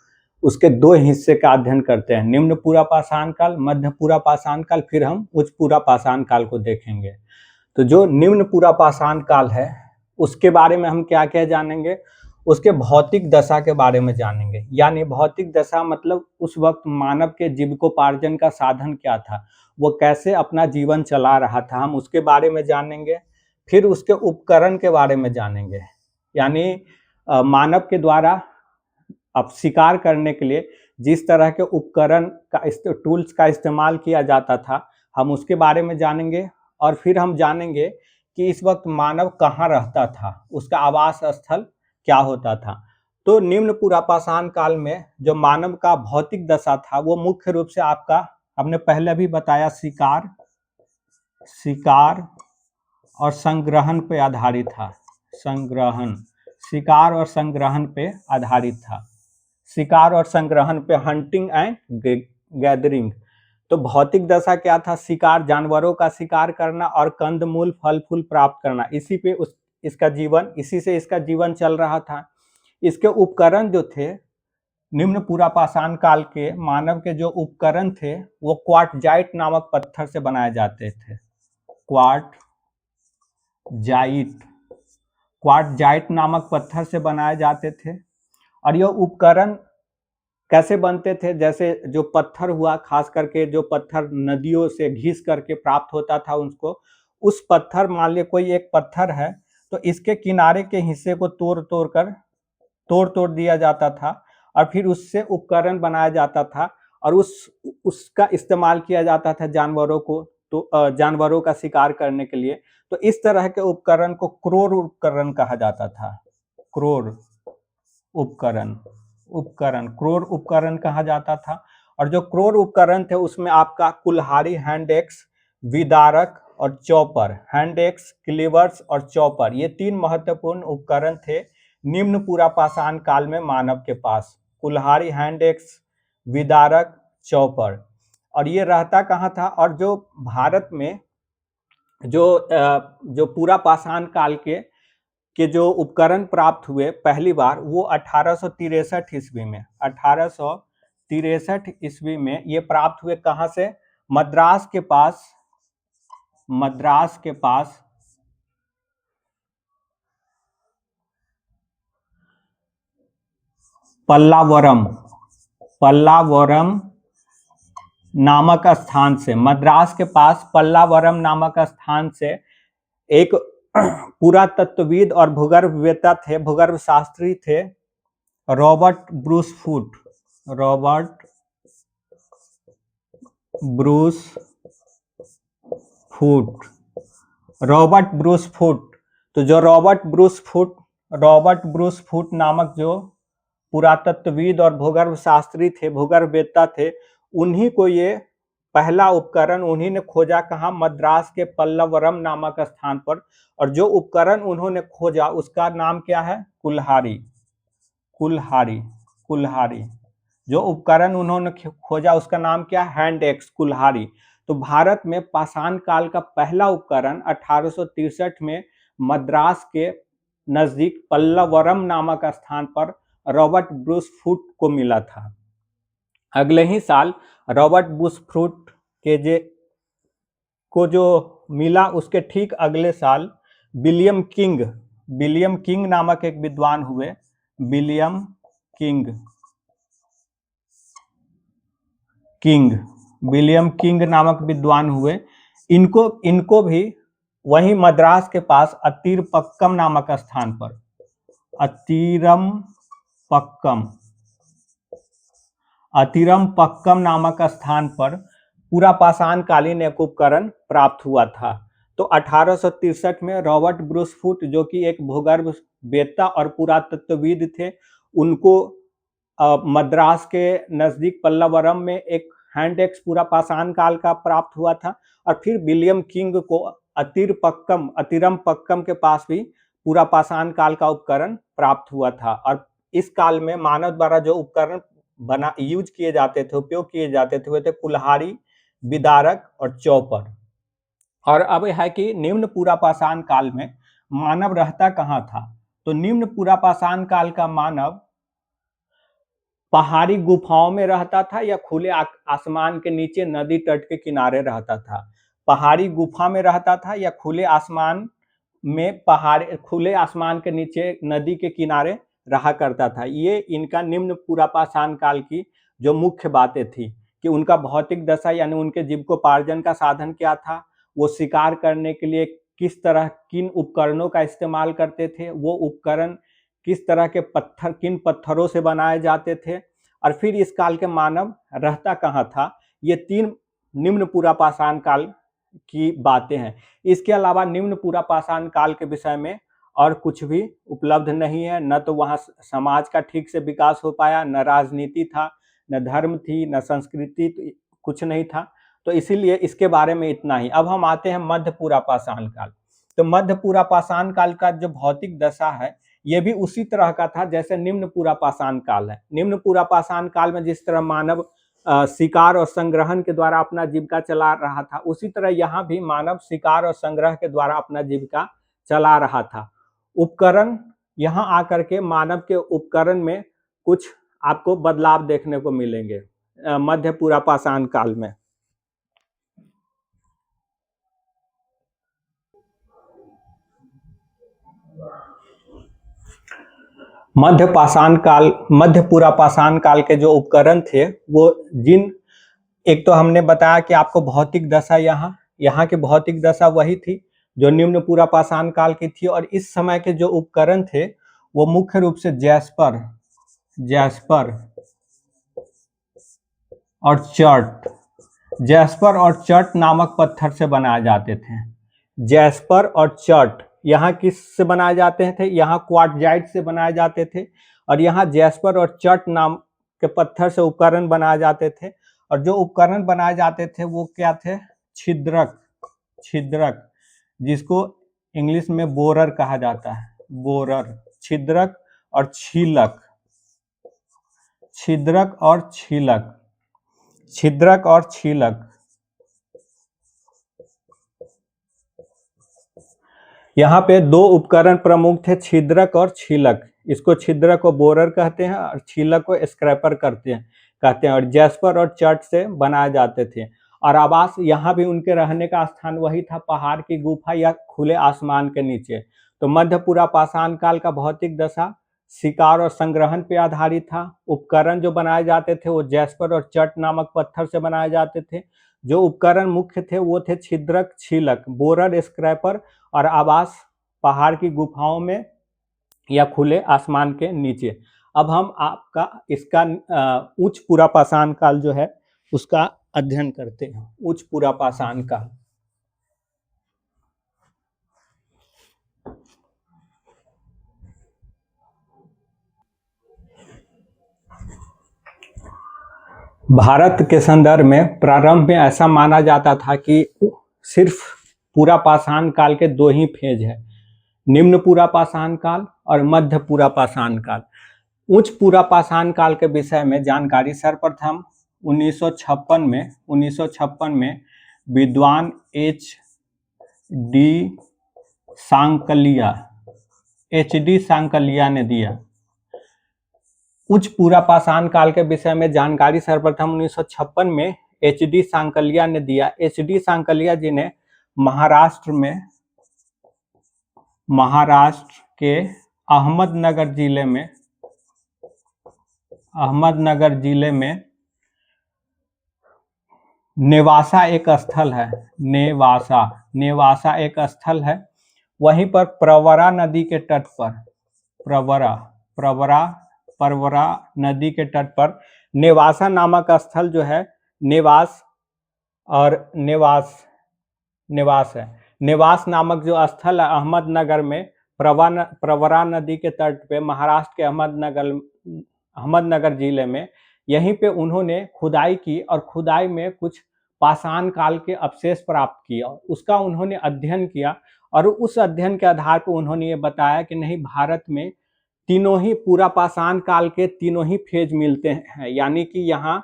उसके 2 हिस्से का अध्ययन करते हैं, निम्न पूरा पाषाण काल, मध्य पूरा पाषाण काल, फिर हम उच्च पूरा पाषाण काल को देखेंगे। तो जो निम्न पूरा पाषाण काल है उसके बारे में हम क्या क्या जानेंगे, उसके भौतिक दशा के बारे में जानेंगे। यानी भौतिक दशा मतलब उस वक्त मानव के जीविकोपार्जन का साधन क्या था, वो कैसे अपना जीवन चला रहा था, हम उसके बारे में जानेंगे। फिर उसके उपकरण के बारे में जानेंगे, यानी मानव के द्वारा अब शिकार करने के लिए जिस तरह के उपकरण का टूल्स का इस्तेमाल किया जाता था, हम उसके बारे में जानेंगे। और फिर हम जानेंगे कि इस वक्त मानव कहाँ रहता था, उसका आवास स्थल क्या होता था। तो निम्न पूरा पाषाण काल में जो मानव का भौतिक दशा था वो मुख्य रूप से आपका, हमने पहले भी बताया, शिकार और संग्रहण पे आधारित था। शिकार और संग्रहण पे आधारित था। शिकार और संग्रहण पे, हंटिंग एंड गैदरिंग। तो भौतिक दशा क्या था, शिकार, जानवरों का शिकार करना और कंदमूल फल फूल प्राप्त करना, इसी पे इसी से इसका जीवन चल रहा था। इसके उपकरण जो थे, निम्न पूरा पाषाण काल के मानव के जो उपकरण थे वो क्वार्टजाइट नामक पत्थर से बनाए जाते थे। क्वार्टजाइट नामक पत्थर से बनाए जाते थे। और यह उपकरण कैसे बनते थे, जैसे जो पत्थर हुआ, खास करके जो पत्थर नदियों से घिस करके प्राप्त होता था उसको, उस पत्थर, मान लिया कोई एक पत्थर है तो इसके किनारे के हिस्से को तोड़ दिया जाता था और फिर उससे उपकरण बनाया जाता था और उसका इस्तेमाल किया जाता था जानवरों का शिकार करने के लिए। तो इस तरह के उपकरण को क्रोर उपकरण कहा जाता था। क्रोर उपकरण कहा जाता था। और जो क्रोर उपकरण थे उसमें आपका कुल्हाड़ी, हैंड एक्स, विदारक और चॉपर, हैंड एक्स, क्लीवर्स और चॉपर, ये 3 महत्वपूर्ण उपकरण थे निम्न पूरा पाषाण काल में मानव के पास। कुल्हाड़ी, हैंड एक्स, विदारक, चॉपर। और ये रहता कहाँ था, और जो भारत में जो पूरा पाषाण काल के जो उपकरण प्राप्त हुए पहली बार, वो 1863 ईस्वी में, 1863 ईस्वी में ये प्राप्त हुए। कहाँ से, मद्रास के पास पल्लावरम नामक स्थान से, मद्रास के पास पल्लावरम नामक स्थान से एक पुरातत्वविद और भूगर्भवेत्ता थे, भूगर्भ शास्त्री थे, रॉबर्ट ब्रूस फूट। तो जो रॉबर्ट ब्रूस फूट नामक जो पुरातत्वविद और भूगर्भ शास्त्री थे, भूगर्भवेत्ता थे, उन्हीं को ये पहला उपकरण उन्हीं ने खोजा। कहाँ, मद्रास के पल्लवरम नामक स्थान पर। और जो उपकरण उन्होंने खोजा उसका नाम क्या है, कुल्हाड़ी। जो उपकरण उन्होंने खोजा उसका नाम क्या, हैंड एक्स, कुल्हाड़ी। तो भारत में पाषाण काल का पहला उपकरण 1863 में मद्रास के नजदीक पल्लवरम नामक स्थान पर रॉबर्ट ब्रूस फूट को मिला था। अगले ही साल रॉबर्ट ब्रूस फूट के को जो मिला उसके ठीक अगले साल विलियम किंग नामक एक विद्वान हुए। विलियम किंग नामक विद्वान हुए। इनको भी वहीं मद्रास के पास अतिरपक्कम नामक स्थान पर, अतिरपक्कम नामक स्थान पर पूरा पाषाणकालीन एक उपकरण प्राप्त हुआ था। तो 1863 में रॉबर्ट ब्रूस फुट, जो कि एक भूगर्भ वेत्ता और पुरातत्वविद थे, उनको मद्रास के नजदीक पल्लवरम में एक हैंड एक्स पूरा पाषाण काल का प्राप्त हुआ था। और फिर विलियम किंग को अतिरपक्कम के पास भी पूरा पाषाण काल का उपकरण प्राप्त हुआ था। और इस काल में मानव द्वारा जो उपकरण उपयोग किए जाते थे वो थे कुल्हाड़ी, विदारक और चौपर। और अब है कि निम्न पूरा पाषाण काल में मानव रहता कहाँ था। तो निम्न पूरा पाषाण काल का मानव पहाड़ी गुफाओं में रहता था या खुले आसमान के नीचे नदी तट के किनारे रहता था। पहाड़ी गुफा में रहता था या खुले आसमान के नीचे नदी के किनारे रहा करता था। ये इनका निम्न पूरा पाषाण काल की जो मुख्य बातें थी कि उनका भौतिक दशा यानी उनके जीविकोपार्जन का साधन क्या था, वो शिकार करने के लिए किन उपकरणों का इस्तेमाल करते थे, वो उपकरण किस तरह के किन पत्थरों से बनाए जाते थे, और फिर इस काल के मानव रहता कहाँ था। ये 3 निम्न पूरा पाषाण काल की बातें हैं। इसके अलावा निम्न पूरा पाषाण काल के विषय में और कुछ भी उपलब्ध नहीं है। न तो वहाँ समाज का ठीक से विकास हो पाया, न राजनीति था, न धर्म थी, न संस्कृति, कुछ नहीं था। तो इसीलिए इसके बारे में इतना ही। अब हम आते हैं मध्य पूरा पाषाण काल। तो मध्य पूरा पाषाण काल का जो भौतिक दशा है ये भी उसी तरह का था जैसे निम्न पूरा पाषाण काल है। निम्न पूरा पाषाण काल में जिस तरह मानव शिकार और संग्रहण के द्वारा अपना जीविका चला रहा था, उसी तरह यहाँ भी मानव शिकार और संग्रह के द्वारा अपना जीविका चला रहा था। उपकरण यहाँ आकर के मानव के उपकरण में कुछ आपको बदलाव देखने को मिलेंगे मध्य पूरा पाषाण काल में। मध्य पूरा पाषाण काल के जो उपकरण थे वो एक तो हमने बताया कि आपको भौतिक दशा यहाँ की भौतिक दशा वही थी जो निम्न पूरा पाषाण काल की थी। और इस समय के जो उपकरण थे वो मुख्य रूप से जैस्पर और चर्ट नामक पत्थर से बनाए जाते थे। जैस्पर और चर्ट यहाँ किस से बनाए जाते थे, यहाँ क्वार्टजाइट से बनाए जाते थे। और यहाँ जैस्पर और चर्ट नाम के पत्थर से उपकरण बनाए जाते थे। और जो उपकरण बनाए जाते थे वो क्या थे, छिद्रक, जिसको इंग्लिश में बोरर कहा जाता है, बोरर, छिद्रक और छीलक। यहाँ पे 2 उपकरण प्रमुख थे, छिद्रक और छीलक। इसको छिद्रक को बोरर कहते हैं और छीलक को स्क्रैपर कहते हैं। और जैस्पर और चर्ट से बनाए जाते थे। और आवास यहाँ भी उनके रहने का स्थान वही था, पहाड़ की गुफा या खुले आसमान के नीचे। तो मध्य पूरा पाषाण काल का भौतिक दशा शिकार और संग्रहण पे आधारित था। उपकरण जो बनाए जाते थे वो जैस्पर और चर्ट नामक पत्थर से बनाए जाते थे। जो उपकरण मुख्य थे वो थे छिद्रक, छीलक, बोरर, स्क्रैपर और आवास पहाड़ की गुफाओं में या खुले आसमान के नीचे। अब हम इसका उच्च पूरा पाषाण काल जो है उसका अध्ययन करते हैं। उच्च पूरा पाषाण काल भारत के संदर्भ में प्रारंभ में ऐसा माना जाता था कि सिर्फ पूरा पाषाण काल के 2 ही फेज है, निम्न पूरा पाषाण काल और मध्य पूरा पाषाण काल। उच्च पूरा पाषाण काल के विषय में जानकारी सर्वप्रथम 1956 में विद्वान HD सांकलिया ने दिया। उच्च पूरा पाषाण काल के विषय में जानकारी सर्वप्रथम 1956 में HD सांकलिया ने दिया। HD सांकलिया जी ने महाराष्ट्र के अहमदनगर जिले में नेवासा एक स्थल है। नेवासा एक स्थल है। वहीं पर प्रवरा नदी के तट पर प्रवरा नदी के तट पर नेवासा नामक स्थल जो है, नेवास है। नेवास नामक जो स्थल है अहमदनगर में, प्रवरा नदी के तट पे, महाराष्ट्र के अहमदनगर जिले में, यहीं पे उन्होंने खुदाई की और खुदाई में कुछ पाषाण काल के अवशेष प्राप्त किया। उसका उन्होंने अध्ययन किया और उस अध्ययन के आधार पर उन्होंने ये बताया कि नहीं, भारत में तीनों ही पूरा पाषाण काल के तीनों ही फेज मिलते हैं। यानी कि यहाँ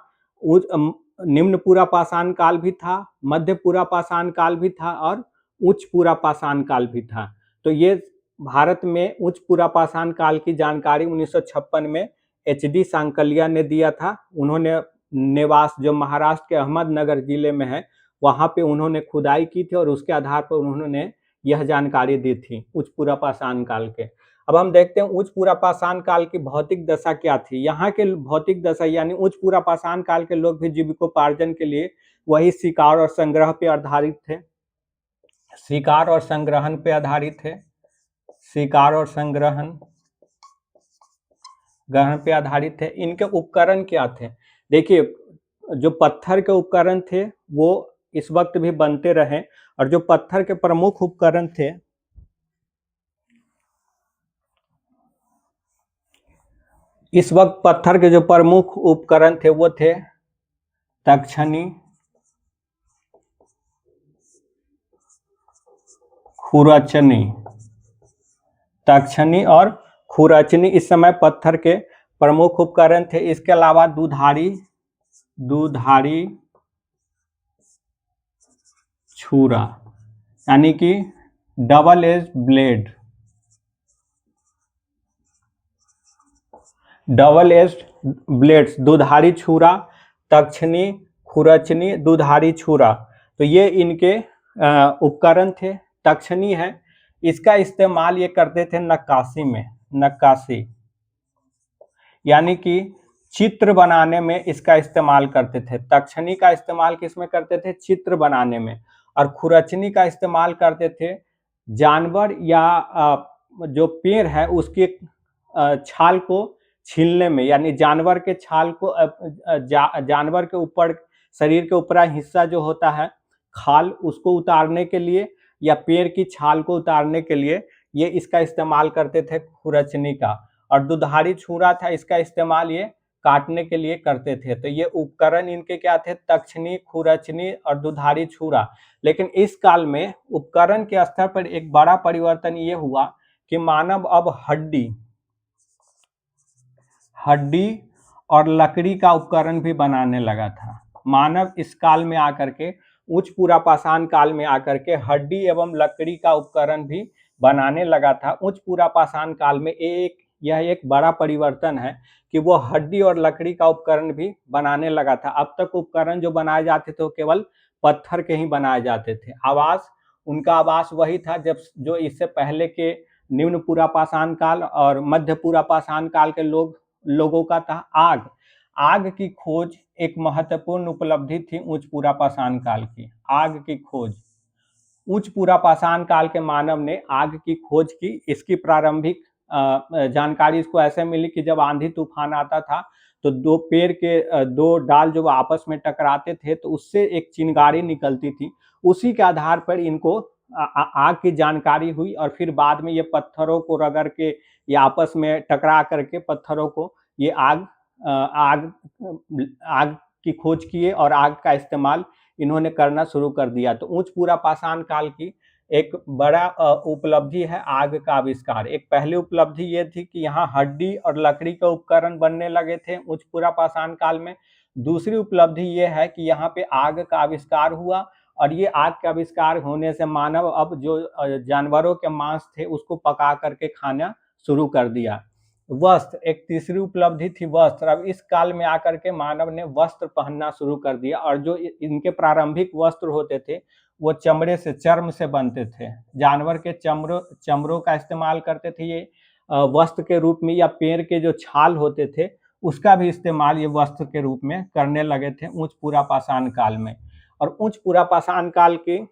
निम्न पूरा पाषाण काल भी था, मध्य पूरा पाषाण काल भी था और उच्च पूरा पाषाण काल भी था। तो ये भारत में उच्च पूरा पाषाण काल की जानकारी 1956 में HD सांकलिया ने दिया था। उन्होंने नेवास, जो महाराष्ट्र के अहमदनगर जिले में है, वहां पे उन्होंने खुदाई की थी और उसके आधार पर उन्होंने यह जानकारी दी थी उच्च पूरा पाषाण काल के। अब हम देखते हैं उच्च पूरा पाषाण काल की भौतिक दशा क्या थी। यहाँ के भौतिक दशा यानी उच्च पूरा पाषाण काल के लोग भी जीविकोपार्जन के लिए वही शिकार और संग्रह पे आधारित थे। शिकार और संग्रहण पे आधारित थे। शिकार और संग्रहण पे आधारित थे। इनके उपकरण क्या थे? देखिए, जो पत्थर के उपकरण थे वो इस वक्त भी बनते रहे, और जो पत्थर के प्रमुख उपकरण थे, इस वक्त पत्थर के जो प्रमुख उपकरण थे वो थे तक्षणी, खुरचनी। तक्षणी और खुरचनी इस समय पत्थर के प्रमुख उपकरण थे। इसके अलावा दुधारी छुरा, यानी कि डबल एज ब्लेड्स, दुधारी छुरा, तक्षणी, खुरचनी, दुधारी छुरा, तो ये इनके उपकरण थे। तक्षणी है, इसका इस्तेमाल ये करते थे नक्काशी यानी कि चित्र बनाने में इसका इस्तेमाल करते थे। तक्षणी का इस्तेमाल किसमें करते थे? चित्र बनाने में। और खुरचनी का इस्तेमाल करते थे जानवर या जो पेड़ है उसके छाल को छीलने में, यानी जानवर के छाल को जानवर के ऊपर, शरीर के ऊपरी हिस्सा जो होता है खाल, उसको उतारने के लिए या पेड़ की छाल को उतारने के लिए ये इसका इस्तेमाल करते थे खुरचनी का। और दुधारी छुरा था, इसका इस्तेमाल ये काटने के लिए करते थे। तो ये उपकरण इनके क्या थे? तक्षणी, खुरचनी और दुधारी छुरा। लेकिन इस काल में उपकरण के स्तर पर एक बड़ा परिवर्तन ये हुआ कि मानव अब हड्डी और लकड़ी का उपकरण भी बनाने लगा था। मानव इस काल में आकर के, उच्च पूरा पाषाण काल में आकर के, हड्डी एवं लकड़ी का उपकरण भी बनाने लगा था। उच्च पूरा पाषाण काल में यह एक बड़ा परिवर्तन है कि वो हड्डी और लकड़ी का उपकरण भी बनाने लगा था। अब तक उपकरण जो बनाए जाते थे वो केवल पत्थर के ही बनाए जाते थे। उनका आवास वही था जो इससे पहले के निम्न पूरा पाषाण काल और मध्य पूरा पाषाण काल के लोगों का था। आग की खोज एक महत्वपूर्ण उपलब्धि थी उच्च पूरा पाषाण काल की। आग की खोज, उच्च पूरा पाषाण काल के मानव ने आग की खोज की। इसकी प्रारंभिक जानकारी इसको ऐसे मिली कि जब आंधी तूफान आता था तो दो पेड़ के दो डाल जो आपस में टकराते थे तो उससे एक चिंगारी निकलती थी। उसी के आधार पर इनको आग की जानकारी हुई और फिर बाद में ये पत्थरों को रगड़ के या आपस में टकरा करके पत्थरों को ये आग की खोज किए और आग का इस्तेमाल इन्होंने करना शुरू कर दिया। तो उच्च पूरा पाषाण काल की एक बड़ा उपलब्धि है आग का आविष्कार। एक पहली उपलब्धि ये थी कि यहाँ हड्डी और लकड़ी के उपकरण बनने लगे थे उच्च पूरा पाषाण काल में। दूसरी उपलब्धि ये है कि यहाँ पे आग का आविष्कार हुआ और ये आग के आविष्कार होने से मानव अब जो जानवरों के मांस थे उसको पका करके खाना शुरू कर दिया। वस्त्र, एक तीसरी उपलब्धि थी वस्त्र। अब इस काल में आकर के मानव ने वस्त्र पहनना शुरू कर दिया, और जो इनके प्रारंभिक वस्त्र होते थे वो चमड़े से, चर्म से बनते थे। जानवर के चमड़ों का इस्तेमाल करते थे ये वस्त्र के रूप में, या पेड़ के जो छाल होते थे उसका भी इस्तेमाल ये वस्त्र के रूप में करने लगे थे उच्च पुरापाषाण काल में। और उच्च पुरापाषाण काल की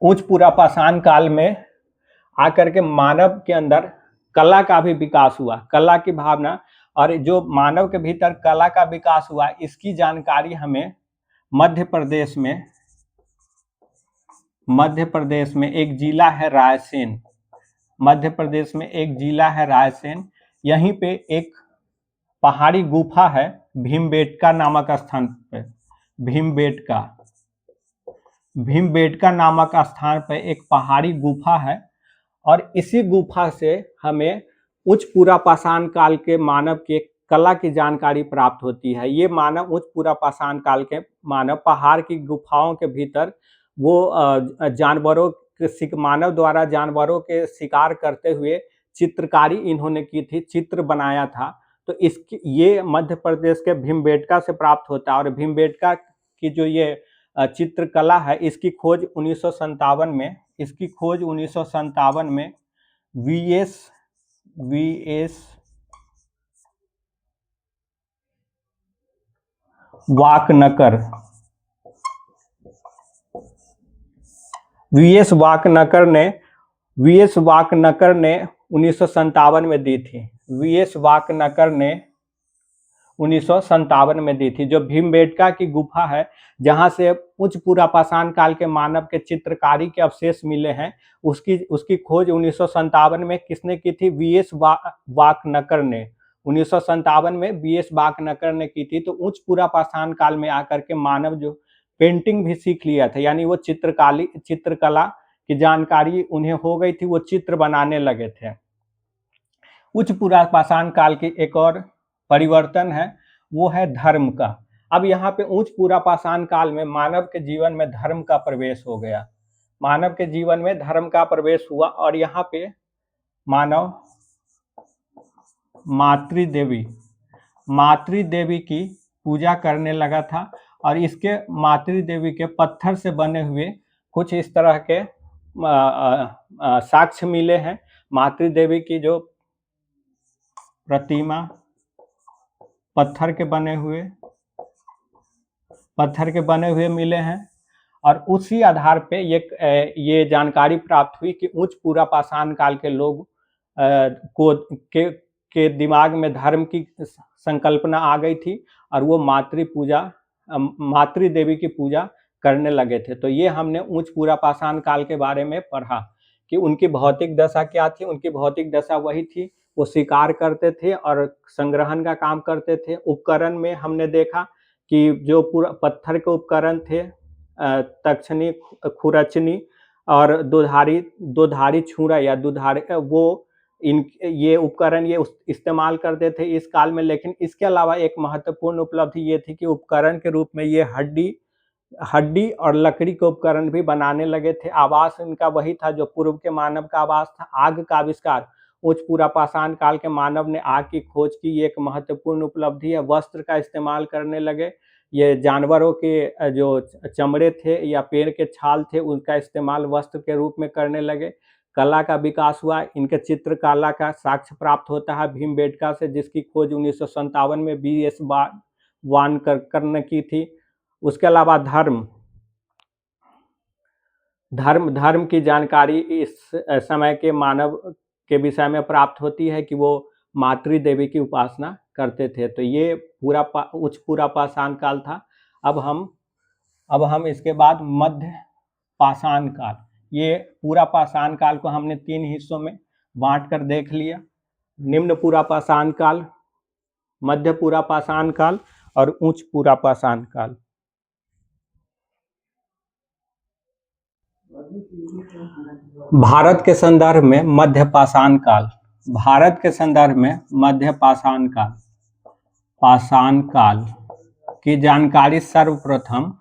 उच्च पुरापाषाण काल में आकर के मानव के अंदर कला का भी विकास हुआ, कला की भावना, और जो मानव के भीतर कला का विकास हुआ इसकी जानकारी हमें मध्य प्रदेश में एक जिला है रायसेन। मध्य प्रदेश में एक जिला है रायसेन, यहीं पे एक पहाड़ी गुफा है भीमबेटका नामक स्थान पे। भीमबेटका नामक स्थान पे एक पहाड़ी गुफा है, और इसी गुफा से हमें उच्च पुरापाषाण काल के मानव के कला की जानकारी प्राप्त होती है। ये मानव उच्च पुरापाषाण काल के मानव पहाड़ की गुफाओं के भीतर वो मानव द्वारा जानवरों के शिकार करते हुए चित्रकारी इन्होंने की थी, चित्र बनाया था। तो ये मध्य प्रदेश के भीमबेटका से प्राप्त होता है। और भीमबेटका की जो ये चित्रकला है इसकी खोज 1957 में वीएस वाकनकर ने 1957 में दी थी। वीएस वाकनकर ने 1957 में दी थी। जो भीमबेटका की गुफा है जहां से उच्च पुरापाषाण काल के मानव के चित्रकारी के अवशेष मिले हैं, उसकी खोज 1957 में किसने की थी? वीएस वाकनकर ने 1957 में वीएस वाकनकर ने की थी। तो उच्च पुरापाषाण काल में आकर के मानव जो पेंटिंग भी सीख लिया था, यानी वो चित्रकला की जानकारी उन्हें हो गई थी, वो चित्र बनाने लगे थे। उच्च पुरापाषाण काल की एक और परिवर्तन है, वो है धर्म का। अब यहाँ पे उच्च पुरापाषाण काल में मानव के जीवन में धर्म का प्रवेश हो गया। मानव के जीवन में धर्म का प्रवेश हुआ, और यहाँ पे मानव मातृदेवी की पूजा करने लगा था। और इसके मातृदेवी के पत्थर से बने हुए कुछ इस तरह के साक्ष्य मिले हैं। मातृदेवी की जो प्रतिमा पत्थर के बने हुए मिले हैं, और उसी आधार पे ये जानकारी प्राप्त हुई कि उच्च पुरापाषाण काल के लोग के दिमाग में धर्म की संकल्पना आ गई थी, और वो मातृदेवी की पूजा करने लगे थे। तो ये हमने उच्च पुरापाषाण काल के बारे में पढ़ा कि उनकी भौतिक दशा क्या थी। उनकी भौतिक दशा वही थी, वो शिकार करते थे और संग्रहण का काम करते थे। उपकरण में हमने देखा कि जो पूरा पत्थर के उपकरण थे, तक्षणी, खुरचनी और दोधारी छुरा या दुधारी, वो ये उपकरण ये इस्तेमाल करते थे इस काल में। लेकिन इसके अलावा एक महत्वपूर्ण उपलब्धि ये थी कि उपकरण के रूप में ये हड्डी और लकड़ी के उपकरण भी बनाने लगे थे। आवास इनका वही था जो पूर्व के मानव का आवास था। आग का आविष्कार, उच्च पुरापाषाण काल के मानव ने आग की खोज की, ये एक महत्वपूर्ण उपलब्धि है। वस्त्र का इस्तेमाल करने लगे, ये जानवरों के जो चमड़े थे या पेड़ के छाल थे उनका इस्तेमाल वस्त्र के रूप में करने लगे। कला का विकास हुआ, इनके चित्रकला का साक्ष्य प्राप्त होता है भीमबेटका से, जिसकी खोज 1957 में वीएस वाकनकर ने की थी। उसके अलावा धर्म की जानकारी इस समय के मानव के विषय में प्राप्त होती है कि वो मातृदेवी की उपासना करते थे। तो ये पूरा उच्च पुरापाषाण काल था। अब हम इसके बाद मध्य पाषाण काल, ये पुरापाषाण काल को हमने 3 हिस्सों में बांट कर देख लिया। निम्न पुरापाषाण काल, मध्य पुरापाषाण काल और उच्च पुरापाषाण काल। भारत के संदर्भ में मध्य पाषाण काल, भारत के संदर्भ में मध्य पाषाण काल की जानकारी सर्वप्रथम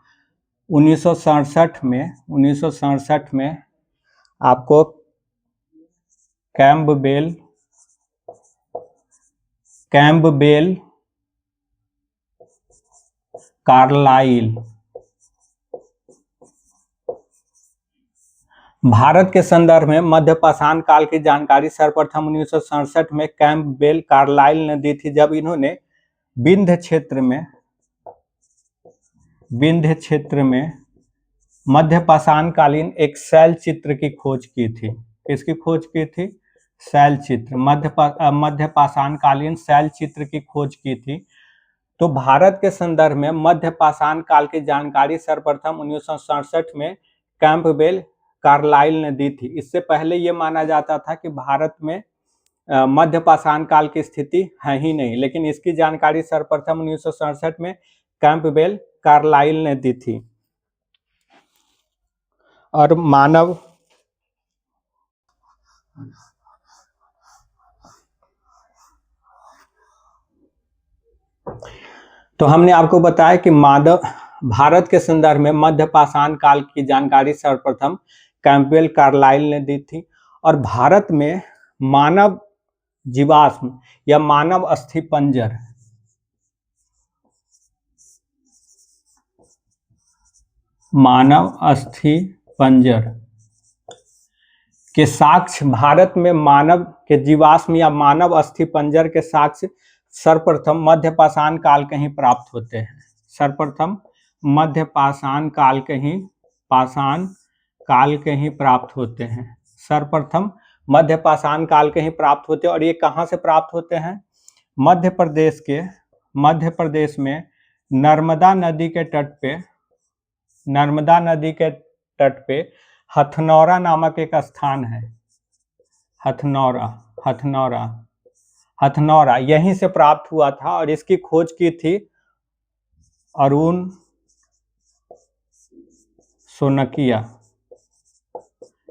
1967 में आपको कैम्पबेल कार्लाइल। भारत के संदर्भ में मध्यपाषाण काल की जानकारी सर्वप्रथम 1967 में कैम्पबेल कार्लाइल ने दी थी, जब इन्होंने विंध्य क्षेत्र में मध्यपाषाणकालीन एक शैल चित्र की खोज की थी। किसकी खोज की थी? शैल चित्र, मध्यपाषाणकालीन शैल चित्र की खोज की थी। तो भारत के संदर्भ में मध्यपाषाण काल की जानकारी सर्वप्रथम 1967 में कैम्पबेल कार्लाइल ने दी थी। इससे पहले ये माना जाता था कि भारत में मध्यपाषाण काल की स्थिति है ही नहीं, लेकिन इसकी जानकारी सर्वप्रथम 1967 में कैम्पबेल कार्लाइल ने दी थी। और मानव तो हमने आपको बताया कि भारत के संदर्भ में मध्यपाषाण काल की जानकारी सर्वप्रथम कैम्पबेल कार्लाइल ने दी थी। और भारत में मानव जीवाश्म या मानव अस्थिपंजर के साक्ष्य, भारत में मानव के जीवाश्म या मानव अस्थिपंजर के साक्ष्य सर्वप्रथम मध्यपाषाण काल के ही प्राप्त होते हैं। सर्वप्रथम मध्यपाषाण काल के ही प्राप्त होते हैं। सर्वप्रथम मध्यपाषाण काल के ही प्राप्त होते हैं। और ये कहाँ से प्राप्त होते हैं? मध्य प्रदेश में नर्मदा नदी के तट पे हथनौरा नामक एक स्थान है। हथनौरा यहीं से प्राप्त हुआ था। और इसकी खोज की थी अरुण सोनकिया।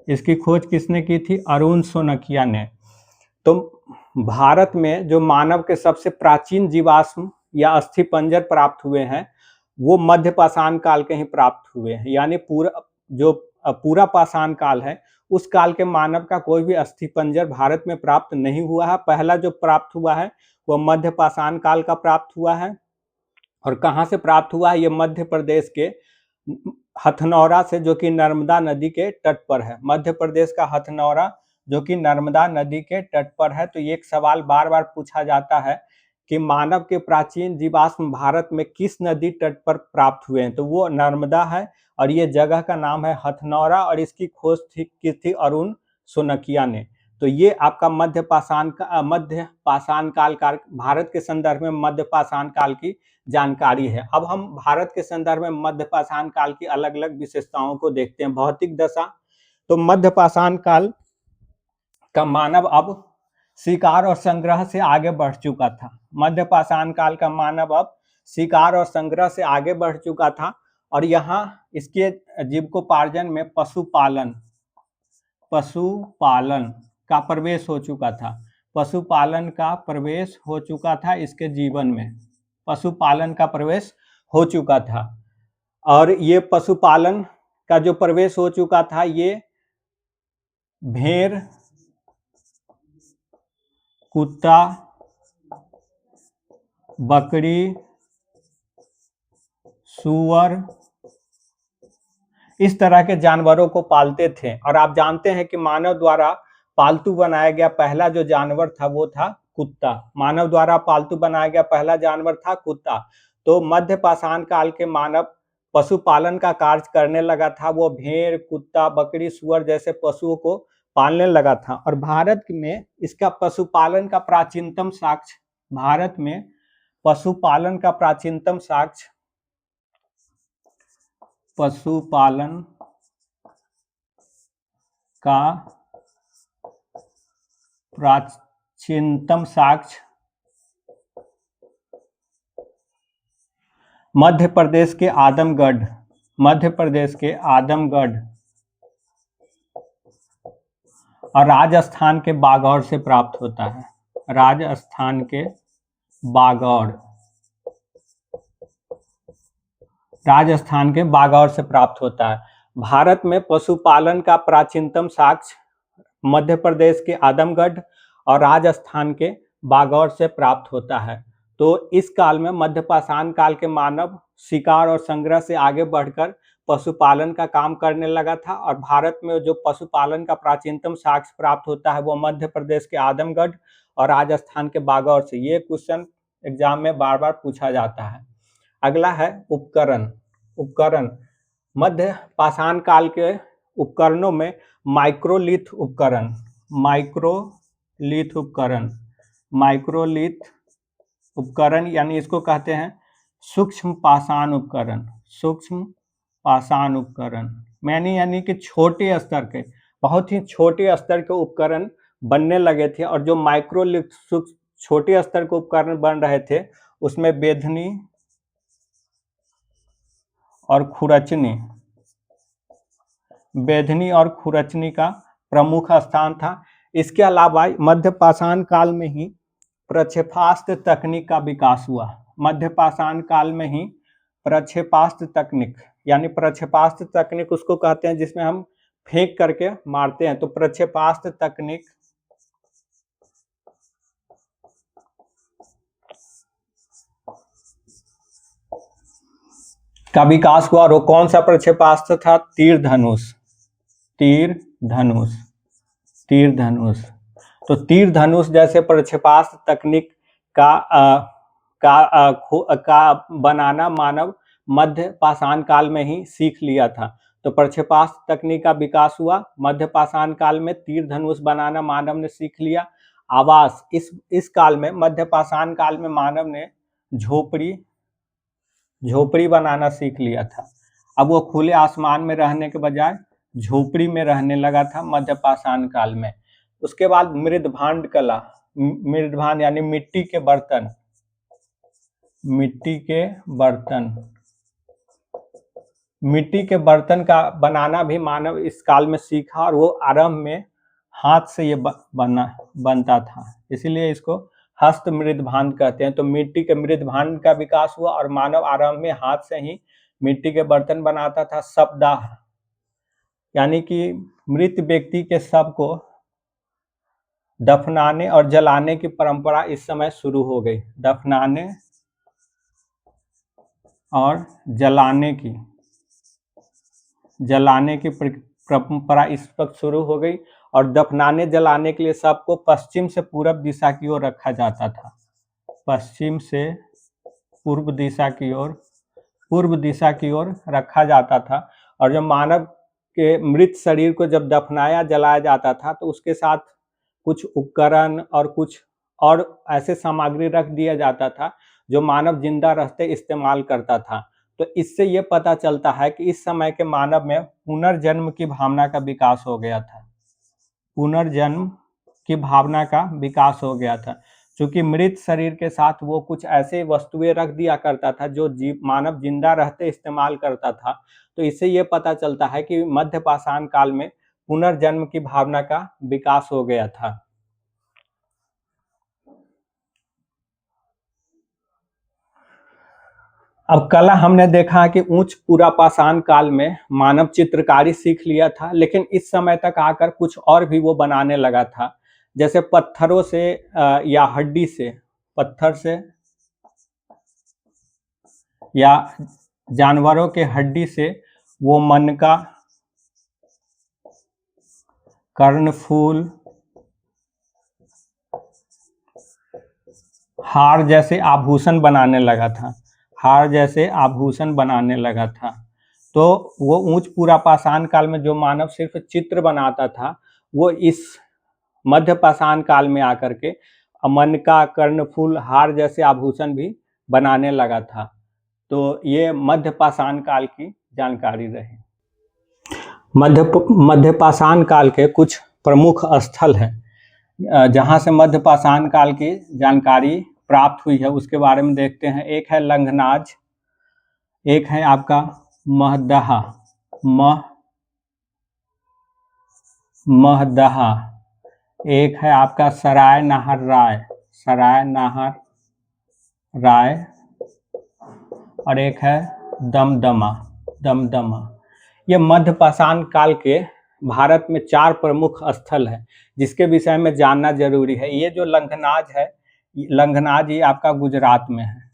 इसकी खोज किसने की थी? अरुण सोनकिया ने। तो भारत में जो मानव के सबसे प्राचीन जीवाश्म या अस्थिपंजर प्राप्त हुए हैं वो मध्यपाषाण काल के ही प्राप्त हुए हैं। यानी पूरा पाषाण काल है उस काल के मानव का कोई भी अस्थिपंजर भारत में प्राप्त नहीं हुआ है। पहला जो प्राप्त हुआ है वो मध्यपाषाण काल का प्राप्त हुआ है। और कहाँ से प्राप्त हुआ है? ये मध्य प्रदेश के हथनौरा से, जो कि नर्मदा नदी के तट पर है। मध्य प्रदेश का हथनौरा जो कि नर्मदा नदी के तट पर है। तो ये एक सवाल बार बार पूछा जाता है कि मानव के प्राचीन जीवाश्म भारत में किस नदी तट पर प्राप्त हुए हैं? तो वो नर्मदा है और ये जगह का नाम है हथनौरा। और इसकी खोज की थी अरुण सोनकिया ने। तो ये आपका मध्यपाषाण काल का भारत के संदर्भ में मध्यपाषाण काल की जानकारी है। अब हम भारत के संदर्भ में मध्यपाषाण काल की अलग अलग विशेषताओं को देखते हैं। भौतिक दशा, तो मध्यपाषाण काल का मानव अब शिकार और संग्रह से आगे बढ़ चुका था। मध्यपाषाण काल का मानव अब शिकार और संग्रह से आगे बढ़ चुका था। और यहाँ इसके जीविकोपार्जन में पशुपालन का प्रवेश हो चुका था। पशुपालन का प्रवेश हो चुका था इसके जीवन में। पशुपालन का प्रवेश हो चुका था। और ये पशुपालन का जो प्रवेश हो चुका था ये भेड़, कुत्ता, बकरी, सूअर, इस तरह के जानवरों को पालते थे। और आप जानते हैं कि मानव द्वारा पालतू बनाया गया पहला जो जानवर था वो था कुत्ता। मानव द्वारा पालतू बनाया गया पहला जानवर था कुत्ता। तो मध्यपाषाण काल के मानव पशुपालन का कार्य करने लगा था। वो भेड़, कुत्ता, बकरी, सूअर जैसे पशुओं को पालने लगा था। और भारत में इसका पशुपालन का प्राचीनतम साक्ष्य मध्य प्रदेश के आदमगढ़ और राजस्थान के बागौर से प्राप्त होता है। राजस्थान के बागौर से प्राप्त होता है। भारत में पशुपालन का प्राचीनतम साक्ष्य मध्य प्रदेश के आदमगढ़ और राजस्थान के बागौर से प्राप्त होता है। तो इस काल में मध्य पाषाण काल के मानव शिकार और संग्रह से आगे बढ़कर पशुपालन का काम करने लगा था, और भारत में जो पशुपालन का प्राचीनतम साक्ष्य प्राप्त होता है वो मध्य प्रदेश के आदमगढ़ और राजस्थान के बागौर से। ये क्वेश्चन एग्जाम में बार बार पूछा जाता है। अगला है उपकरण। उपकरण मध्य पाषाण काल के उपकरणों में माइक्रोलिथ उपकरण, माइक्रोलिथ उपकरण, माइक्रोलिथ उपकरण यानी इसको कहते हैं सूक्ष्म पाषाण उपकरण, सूक्ष्म पाषाण उपकरण यानी कि छोटे स्तर के, बहुत ही छोटे स्तर के उपकरण बनने लगे थे। और जो माइक्रोलिथ छोटे स्तर के उपकरण बन रहे थे उसमें बेधनी और खुरचनी, बेधनी और खुरचनी का प्रमुख स्थान था। इसके अलावा मध्य पाषाण काल में ही प्रक्षेपास्त्र तकनीक का विकास हुआ। मध्य पाषाण काल में ही प्रक्षेपास्त्र तकनीक, यानी प्रक्षेपास्त्र तकनीक उसको कहते हैं जिसमें हम फेंक करके मारते हैं, तो प्रक्षेपास्त्र तकनीक का विकास हुआ। और वो कौन सा प्रक्षेपास्त्र था? तीर धनुष, तीर धनुष, तीर धनुष। तो तीर धनुष जैसे प्रक्षेपास्त्र तकनीक का बनाना मानव मध्य पाषाण काल में ही सीख लिया था। तो प्रक्षेपास्त्र तकनीक का विकास हुआ मध्य पाषाण काल में, तीर धनुष बनाना मानव ने सीख लिया। आवास, इस काल में मध्य पाषाण काल में मानव ने झोपड़ी बनाना सीख लिया था। अब वो खुले आसमान में रहने के बजाय झोपड़ी में रहने लगा था मध्य पाषाण काल में। उसके बाद मृदभांड कला, मृदभांड यानी मिट्टी के बर्तन, मिट्टी के बर्तन, मिट्टी के बर्तन का बनाना भी मानव इस काल में सीखा, और वो आरंभ में हाथ से ये बनता था, इसीलिए इसको हस्त मृदभांड कहते हैं। तो मिट्टी के मृदभांड का विकास हुआ और मानव आरंभ में हाथ से ही मिट्टी के बर्तन बनाता था। शवदाह यानी कि मृत व्यक्ति के शव को दफनाने और जलाने की परंपरा इस समय शुरू हो गई। दफनाने और जलाने की परंपरा इस वक्त शुरू हो गई, और दफनाने जलाने के लिए सबको पश्चिम से पूर्व दिशा की ओर रखा जाता था। पश्चिम से पूर्व दिशा की ओर रखा जाता था। और जब मानव के मृत शरीर को जब दफनाया जलाया जाता था तो उसके साथ कुछ उपकरण और कुछ और ऐसे सामग्री रख दिया जाता था जो मानव जिंदा रहते इस्तेमाल करता था। तो इससे ये पता चलता है कि इस समय के मानव में पुनर्जन्म की भावना का विकास हो गया था। पुनर्जन्म की भावना का विकास हो गया था, क्योंकि मृत शरीर के साथ वो कुछ ऐसे वस्तुएं रख दिया करता था जो मानव जिंदा रहते इस्तेमाल करता था। तो इससे ये पता चलता है कि मध्य पाषाण काल में पुनर्जन्म की भावना का विकास हो गया था। अब कला हमने देखा कि उच्च पूरा पाषाण काल में मानव चित्रकारी सीख लिया था, लेकिन इस समय तक आकर कुछ और भी वो बनाने लगा था, जैसे पत्थरों से या हड्डी से, पत्थर से या जानवरों के हड्डी से वो मनका, कर्णफूल, हार जैसे आभूषण बनाने लगा था, हार जैसे आभूषण बनाने लगा था। तो वो उच्च पूरा पाषाण काल में जो मानव सिर्फ चित्र बनाता था, वो इस मध्य पाषाण काल में आकर के मनका, कर्णफूल, हार जैसे आभूषण भी बनाने लगा था। तो ये मध्य पाषाण काल की जानकारी रही। मध्य पाषाण काल के कुछ प्रमुख स्थल हैं जहाँ से मध्य पाषाण काल की जानकारी प्राप्त हुई है, उसके बारे में देखते हैं। एक है लंघनाज, एक है आपका महदहा, महदहा, एक है आपका सराय नाहर राय, सराय नाहर राय, और एक है दमदमा, दमदमा। ये मध्य पाषाण काल के भारत में 4 प्रमुख स्थल है जिसके विषय में जानना जरूरी है। ये जो लंघनाज है, लंघनाज ये आपका गुजरात में है।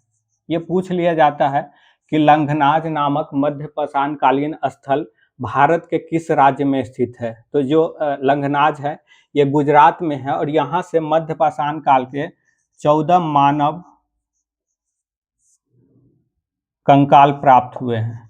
ये पूछ लिया जाता है कि लंघनाज नामक मध्यपाषाणकालीन स्थल भारत के किस राज्य में स्थित है। तो जो लंघनाज है ये गुजरात में है और यहाँ से मध्यपाषाण काल के 14 मानव कंकाल प्राप्त हुए हैं।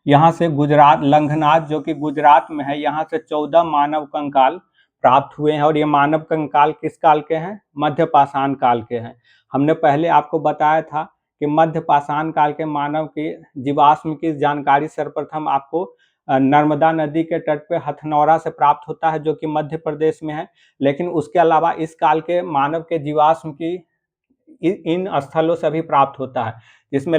यहाँ से गुजरात, लंघनाज जो कि गुजरात में है, यहाँ से 14 मानव कंकाल प्राप्त हुए हैं और ये मानव कंकाल किस काल के हैं? मध्यपाषाण काल के हैं। हमने पहले आपको बताया था कि मध्यपाषाण काल के मानव की जीवाश्म की जानकारी सर्वप्रथम आपको नर्मदा नदी के तट पे हथनौरा से प्राप्त होता है जो कि मध्य प्रदेश में है। लेकिन उसके अलावा इस काल के मानव के जीवाश्म की इन स्थलों से भी प्राप्त होता है, जिसमें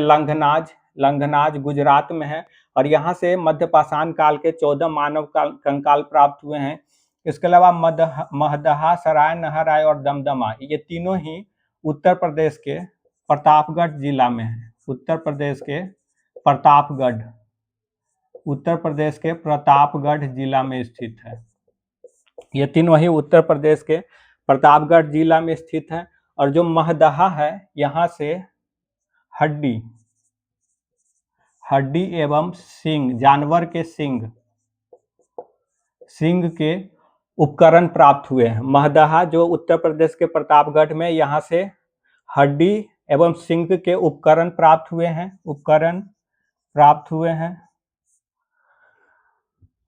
लंघनाज गुजरात में है और यहाँ से मध्यपाषाण काल के 14 मानव कंकाल प्राप्त हुए हैं। इसके अलावा महदहा, सराय नहराय और दमदमा, ये तीनों ही उत्तर प्रदेश के प्रतापगढ़ जिला में है। उत्तर प्रदेश के प्रतापगढ़ जिला में स्थित है। ये तीनों ही उत्तर प्रदेश के प्रतापगढ़ जिला में स्थित है। और जो महदहा है, यहाँ से हड्डी एवं सींग, जानवर के सींग के उपकरण प्राप्त हुए हैं। महदहा जो उत्तर प्रदेश के प्रतापगढ़ में, यहाँ से हड्डी एवं सींग के उपकरण प्राप्त हुए हैं।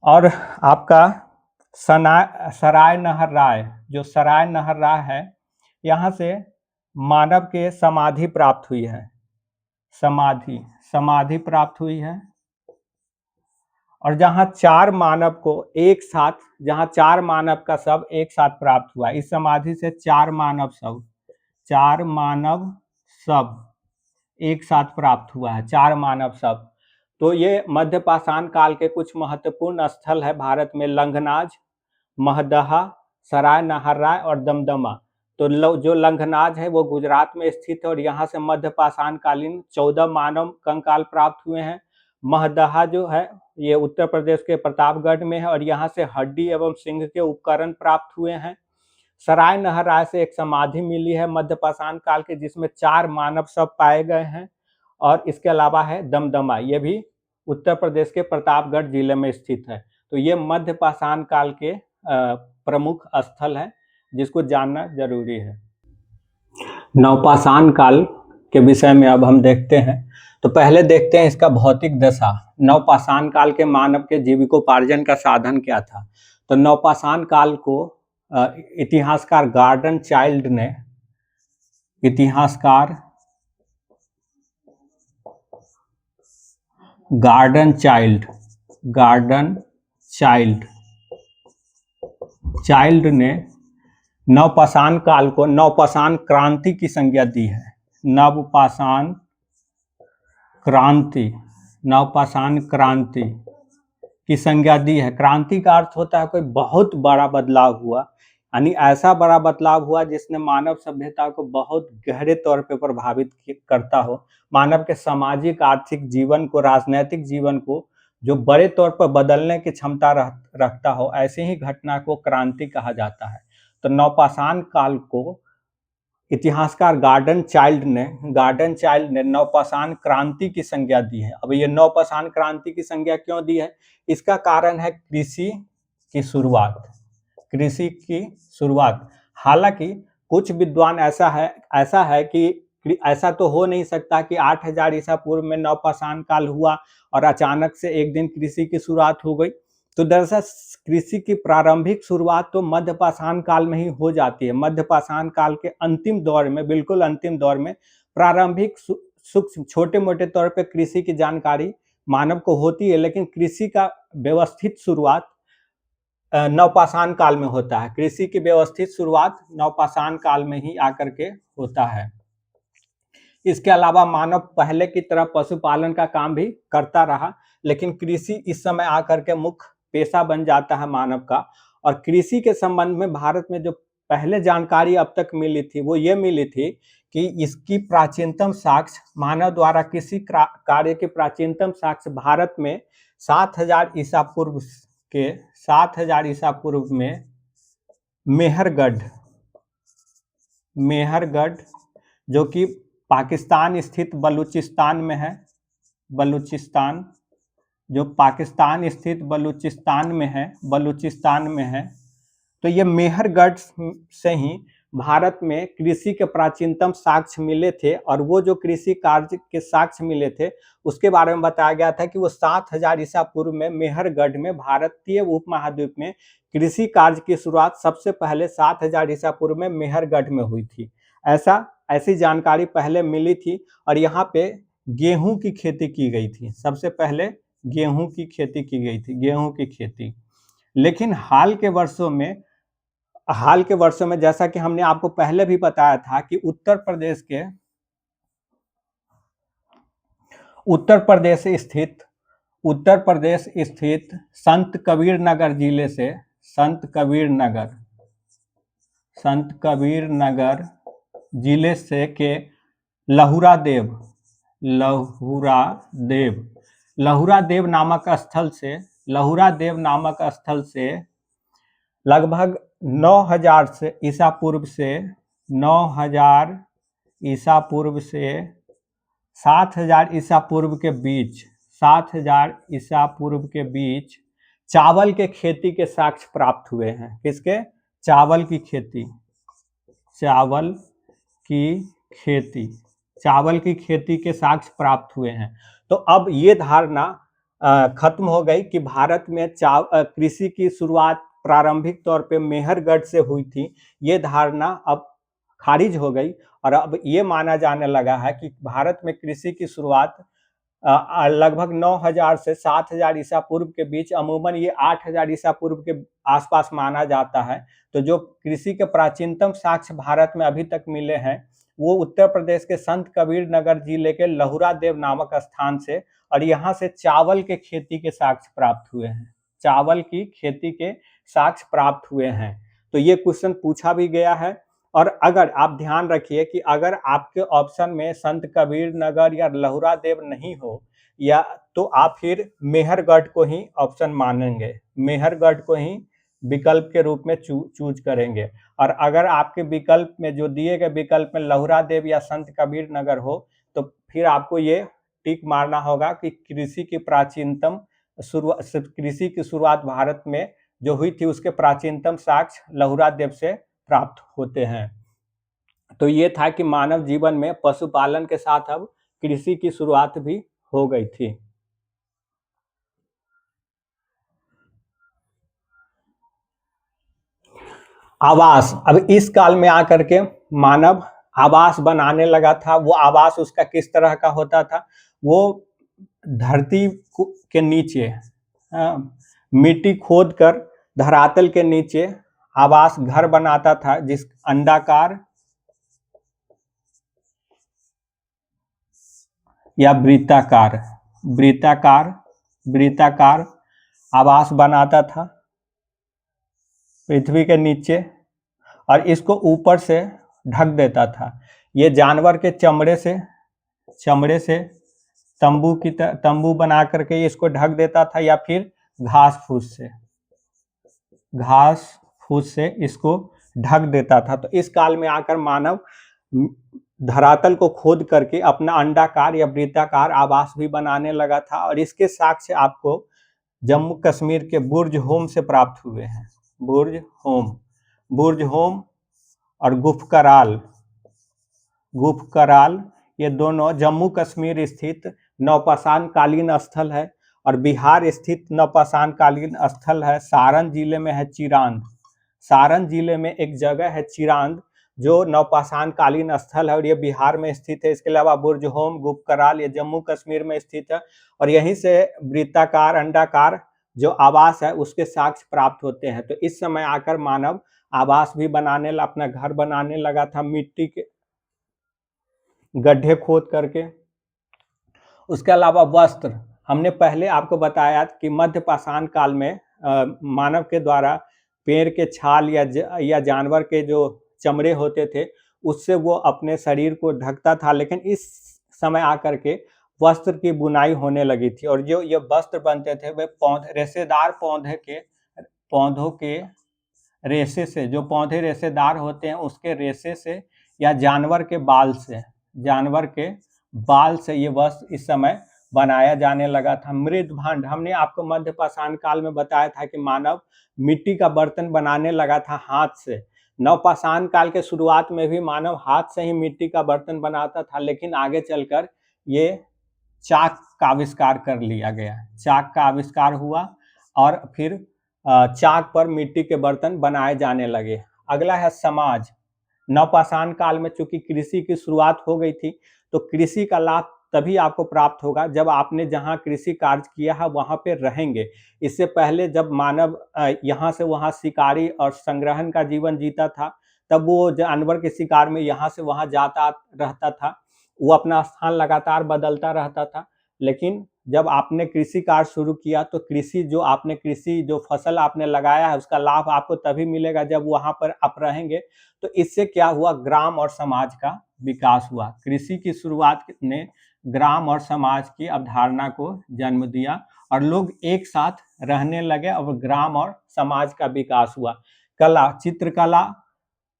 और आपका सराय नहराय है, यहाँ से मानव के समाधि प्राप्त हुई है। समाधि प्राप्त हुई है। और जहाँ 4 मानव का शव एक साथ प्राप्त हुआ, इस समाधि से 4 मानव शव एक साथ प्राप्त हुआ है। 4 मानव शव। तो ये मध्यपाषाण काल के कुछ महत्वपूर्ण स्थल है भारत में: लंघनाज, महदहा, सराय नहराय और दमदमा। तो जो लंघनाज है वो गुजरात में स्थित है और यहाँ से मध्यपाषाण कालीन 14 मानव कंकाल प्राप्त हुए हैं। महदहा जो है ये उत्तर प्रदेश के प्रतापगढ़ में है और यहाँ से हड्डी एवं सींग के उपकरण प्राप्त हुए हैं। सराय नहराय से एक समाधि मिली है मध्यपाषाण काल के, जिसमें 4 मानव शव पाए गए हैं। और इसके अलावा है दमदमा, ये भी उत्तर प्रदेश के प्रतापगढ़ जिले में स्थित है। तो ये मध्यपाषाण काल के प्रमुख स्थल है जिसको जानना जरूरी है। नवपाषाण काल के विषय में अब हम देखते हैं। तो पहले देखते हैं इसका भौतिक दशा। नवपाषाण काल के मानव के जीविकोपार्जन का साधन क्या था? तो नवपाषाण काल को इतिहासकार गार्डन चाइल्ड ने नवपाषाण काल को नवपाषाण क्रांति की संज्ञा दी है। नवपाषाण क्रांति की संज्ञा दी है। क्रांति का अर्थ होता है कोई बहुत बड़ा बदलाव हुआ, यानी ऐसा बड़ा बदलाव हुआ जिसने मानव सभ्यता को बहुत गहरे तौर पे प्रभावित करता हो, मानव के सामाजिक, आर्थिक जीवन को, राजनैतिक जीवन को जो बड़े तौर पर बदलने की क्षमता रखता हो, ऐसे ही घटना को क्रांति कहा जाता है। तो नवपाषाण काल को इतिहासकार गार्डन चाइल्ड ने नवपाषाण क्रांति की संज्ञा दी है। अब ये नवपाषाण क्रांति की संज्ञा क्यों दी है? इसका कारण है कृषि की शुरुआत। हालांकि कुछ विद्वान ऐसा है कि ऐसा तो हो नहीं सकता कि 8000 ईसा पूर्व में नवपाषाण काल हुआ और अचानक से एक दिन कृषि की शुरुआत हो गई। तो दरअसल कृषि की प्रारंभिक शुरुआत तो मध्यपाषाण काल में ही हो जाती है। मध्यपाषाण काल के बिल्कुल अंतिम दौर में प्रारंभिक सूक्ष्म छोटे मोटे तौर पे कृषि की जानकारी मानव को होती है, लेकिन कृषि का व्यवस्थित शुरुआत नवपाषाण काल में होता है। कृषि की व्यवस्थित शुरुआत नवपाषाण काल में ही आकर के होता है। इसके अलावा मानव पहले की तरह पशुपालन का काम भी करता रहा, लेकिन कृषि इस समय आकर के मुख्य पेशा बन जाता है मानव का। और कृषि के संबंध में भारत में जो पहले जानकारी अब तक मिली थी वो ये मिली थी कि इसकी प्राचीनतम साक्ष्य, मानव द्वारा किसी कार्य के प्राचीनतम साक्ष्य भारत में 7000 ईसा पूर्व के 7000 ईसा पूर्व में मेहरगढ़ जो कि पाकिस्तान स्थित बलूचिस्तान में है, बलूचिस्तान जो पाकिस्तान स्थित बलूचिस्तान में है। तो ये मेहरगढ़ से ही भारत में कृषि के प्राचीनतम साक्ष्य मिले थे, और वो जो कृषि कार्य के साक्ष्य मिले थे उसके बारे में बताया गया था कि वो 7000 ईसा पूर्व में मेहरगढ़ में भारतीय उपमहाद्वीप में कृषि कार्य की शुरुआत सबसे पहले 7000 ईसा पूर्व में मेहरगढ़ में हुई थी। ऐसी जानकारी पहले मिली थी, और यहाँ पे गेहूं की खेती की गई थी। सबसे पहले गेहूं की खेती की गई थी, गेहूं की खेती। लेकिन हाल के वर्षों में जैसा कि हमने आपको पहले भी बताया था कि उत्तर प्रदेश स्थित संत कबीर नगर जिले से के लहुरा देव नामक स्थल से लगभग 9000 ईसा पूर्व से 7000 ईसा पूर्व के बीच चावल के खेती के साक्ष्य प्राप्त हुए हैं। किसके? चावल की खेती के साक्ष्य प्राप्त हुए हैं। तो अब ये धारणा खत्म हो गई कि भारत में कृषि की शुरुआत प्रारंभिक तौर पे मेहरगढ़ से हुई थी। ये धारणा अब खारिज हो गई, और अब ये माना जाने लगा है कि भारत में कृषि की शुरुआत लगभग 9000 से 7000 ईसा पूर्व के बीच, अमूमन ये 8000 ईसा पूर्व के आसपास माना जाता है। तो जो कृषि के प्राचीनतम साक्ष्य भारत में अभी तक मिले हैं वो उत्तर प्रदेश के संत कबीर नगर जिले के लहुरा देव नामक स्थान से, और यहाँ से चावल के खेती के साक्ष्य प्राप्त हुए हैं। तो ये क्वेश्चन पूछा भी गया है। और अगर आप ध्यान रखिए कि अगर आपके ऑप्शन में संत कबीर नगर या लहुरा देव नहीं हो, या तो आप फिर मेहरगढ़ को ही ऑप्शन मानेंगे, मेहरगढ़ को ही विकल्प के रूप में चूज करेंगे। और अगर आपके विकल्प में, जो दिए गए विकल्प में लहुरा देव या संत कबीर नगर हो, तो फिर आपको ये टिक मारना होगा कि कृषि की शुरुआत भारत में जो हुई थी उसके प्राचीनतम साक्ष्य लहुरा देव से प्राप्त होते हैं। तो ये था कि मानव जीवन में पशुपालन के साथ अब कृषि की शुरुआत भी हो गई थी। आवास, अब इस काल में आकर के मानव आवास बनाने लगा था। वो आवास उसका किस तरह का होता था? वो धरती के नीचे मिट्टी खोदकर धरातल के नीचे आवास घर बनाता था, जिस अंडाकार या वृत्ताकार आवास बनाता था पृथ्वी के नीचे, और इसको ऊपर से ढक देता था। ये जानवर के चमड़े से तंबू बना करके इसको ढक देता था, या फिर घास फूस से इसको ढक देता था। तो इस काल में आकर मानव धरातल को खोद करके अपना अंडाकार या वृत्ताकार आवास भी बनाने लगा था, और इसके साक्ष्य आपको जम्मू कश्मीर के बुर्ज होम से प्राप्त हुए हैं। बुर्ज होम और गुफकराल ये दोनों जम्मू कश्मीर स्थित नवपाषाण कालीन स्थल है, और बिहार स्थित नवपाषाण कालीन स्थल है सारण जिले में है चिरांद। सारण जिले में एक जगह है चिरांद जो नवपाषाण कालीन स्थल है, और ये बिहार में स्थित है। इसके अलावा बुर्ज होम, गुफकराल ये जम्मू कश्मीर में स्थित है, और यहीं से वृत्ताकार अंडाकार जो आवास है उसके साक्ष्य प्राप्त होते हैं। तो इस समय आकर मानव आवास भी अपना घर बनाने लगा था, मिट्टी के गड्ढे खोद करके। उसके अलावा वस्त्र, हमने पहले आपको बताया कि मध्य पाषाण काल में मानव के द्वारा पेड़ के छाल या जानवर के जो चमड़े होते थे उससे वो अपने शरीर को ढकता था। लेकिन इस समय आकर के वस्त्र की बुनाई होने लगी थी, और जो ये वस्त्र बनते थे वे रेशेदार पौधों के रेशे से, जो पौधे रेशेदार होते हैं उसके रेशे से या जानवर के बाल से ये वस्त्र इस समय बनाया जाने लगा था। मृदभांड, हमने आपको मध्य पाषाण काल में बताया था कि मानव मिट्टी का बर्तन बनाने लगा था हाथ से। नवपाषाण काल के शुरुआत में भी मानव हाथ से ही मिट्टी का बर्तन बनाता था, लेकिन आगे चलकर ये चाक का आविष्कार कर लिया गया। चाक का आविष्कार हुआ और फिर चाक पर मिट्टी के बर्तन बनाए जाने लगे। अगला है समाज। नवपाषाण काल में चूंकि कृषि की शुरुआत हो गई थी, तो कृषि का लाभ तभी आपको प्राप्त होगा जब आपने जहाँ कृषि कार्य किया है वहाँ पे रहेंगे। इससे पहले जब मानव यहाँ से वहाँ शिकारी और संग्रहण का जीवन जीता था, तब वो जानवर के शिकार में यहाँ से वहाँ जाता रहता था, वो अपना स्थान लगातार बदलता रहता था। लेकिन जब आपने कृषि कार्य शुरू किया, तो कृषि जो फसल आपने लगाया है उसका लाभ आपको तभी मिलेगा जब वहाँ पर आप रहेंगे। तो इससे क्या हुआ, ग्राम और समाज का विकास हुआ। कृषि की शुरुआत ने ग्राम और समाज की अवधारणा को जन्म दिया और लोग एक साथ रहने लगे और ग्राम और समाज का विकास हुआ। कला, चित्रकला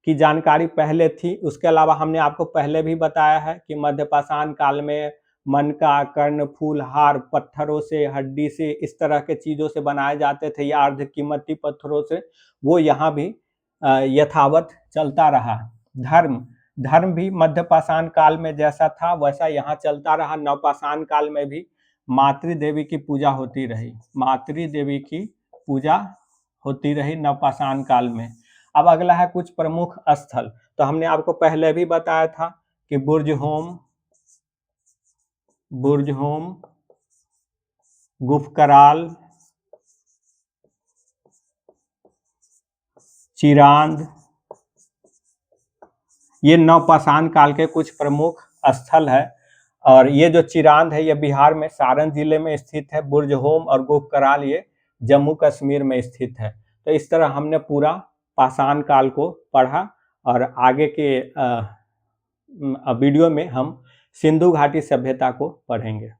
की जानकारी पहले थी। उसके अलावा हमने आपको पहले भी बताया है कि मध्य पाषाण काल में मनका, कर्ण, फूल, हार पत्थरों से, हड्डी से, इस तरह के चीजों से बनाए जाते थे या अर्ध कीमती पत्थरों से, वो यहाँ भी यथावत चलता रहा। धर्म भी मध्य पाषाण काल में जैसा था वैसा यहाँ चलता रहा। नवपाषाण काल में भी मातृ देवी की पूजा होती रही नवपाषाण काल में। अब अगला है कुछ प्रमुख स्थल। तो हमने आपको पहले भी बताया था कि बुर्ज होम, गुफकराल, चिरांद, ये नवपाषाण काल के कुछ प्रमुख स्थल है। और ये जो चिरांद है ये बिहार में सारण जिले में स्थित है। बुर्ज होम और गुफकराल ये जम्मू कश्मीर में स्थित है। तो इस तरह हमने पूरा पाषाण काल को पढ़ा और आगे के वीडियो में हम सिंधु घाटी सभ्यता को पढ़ेंगे।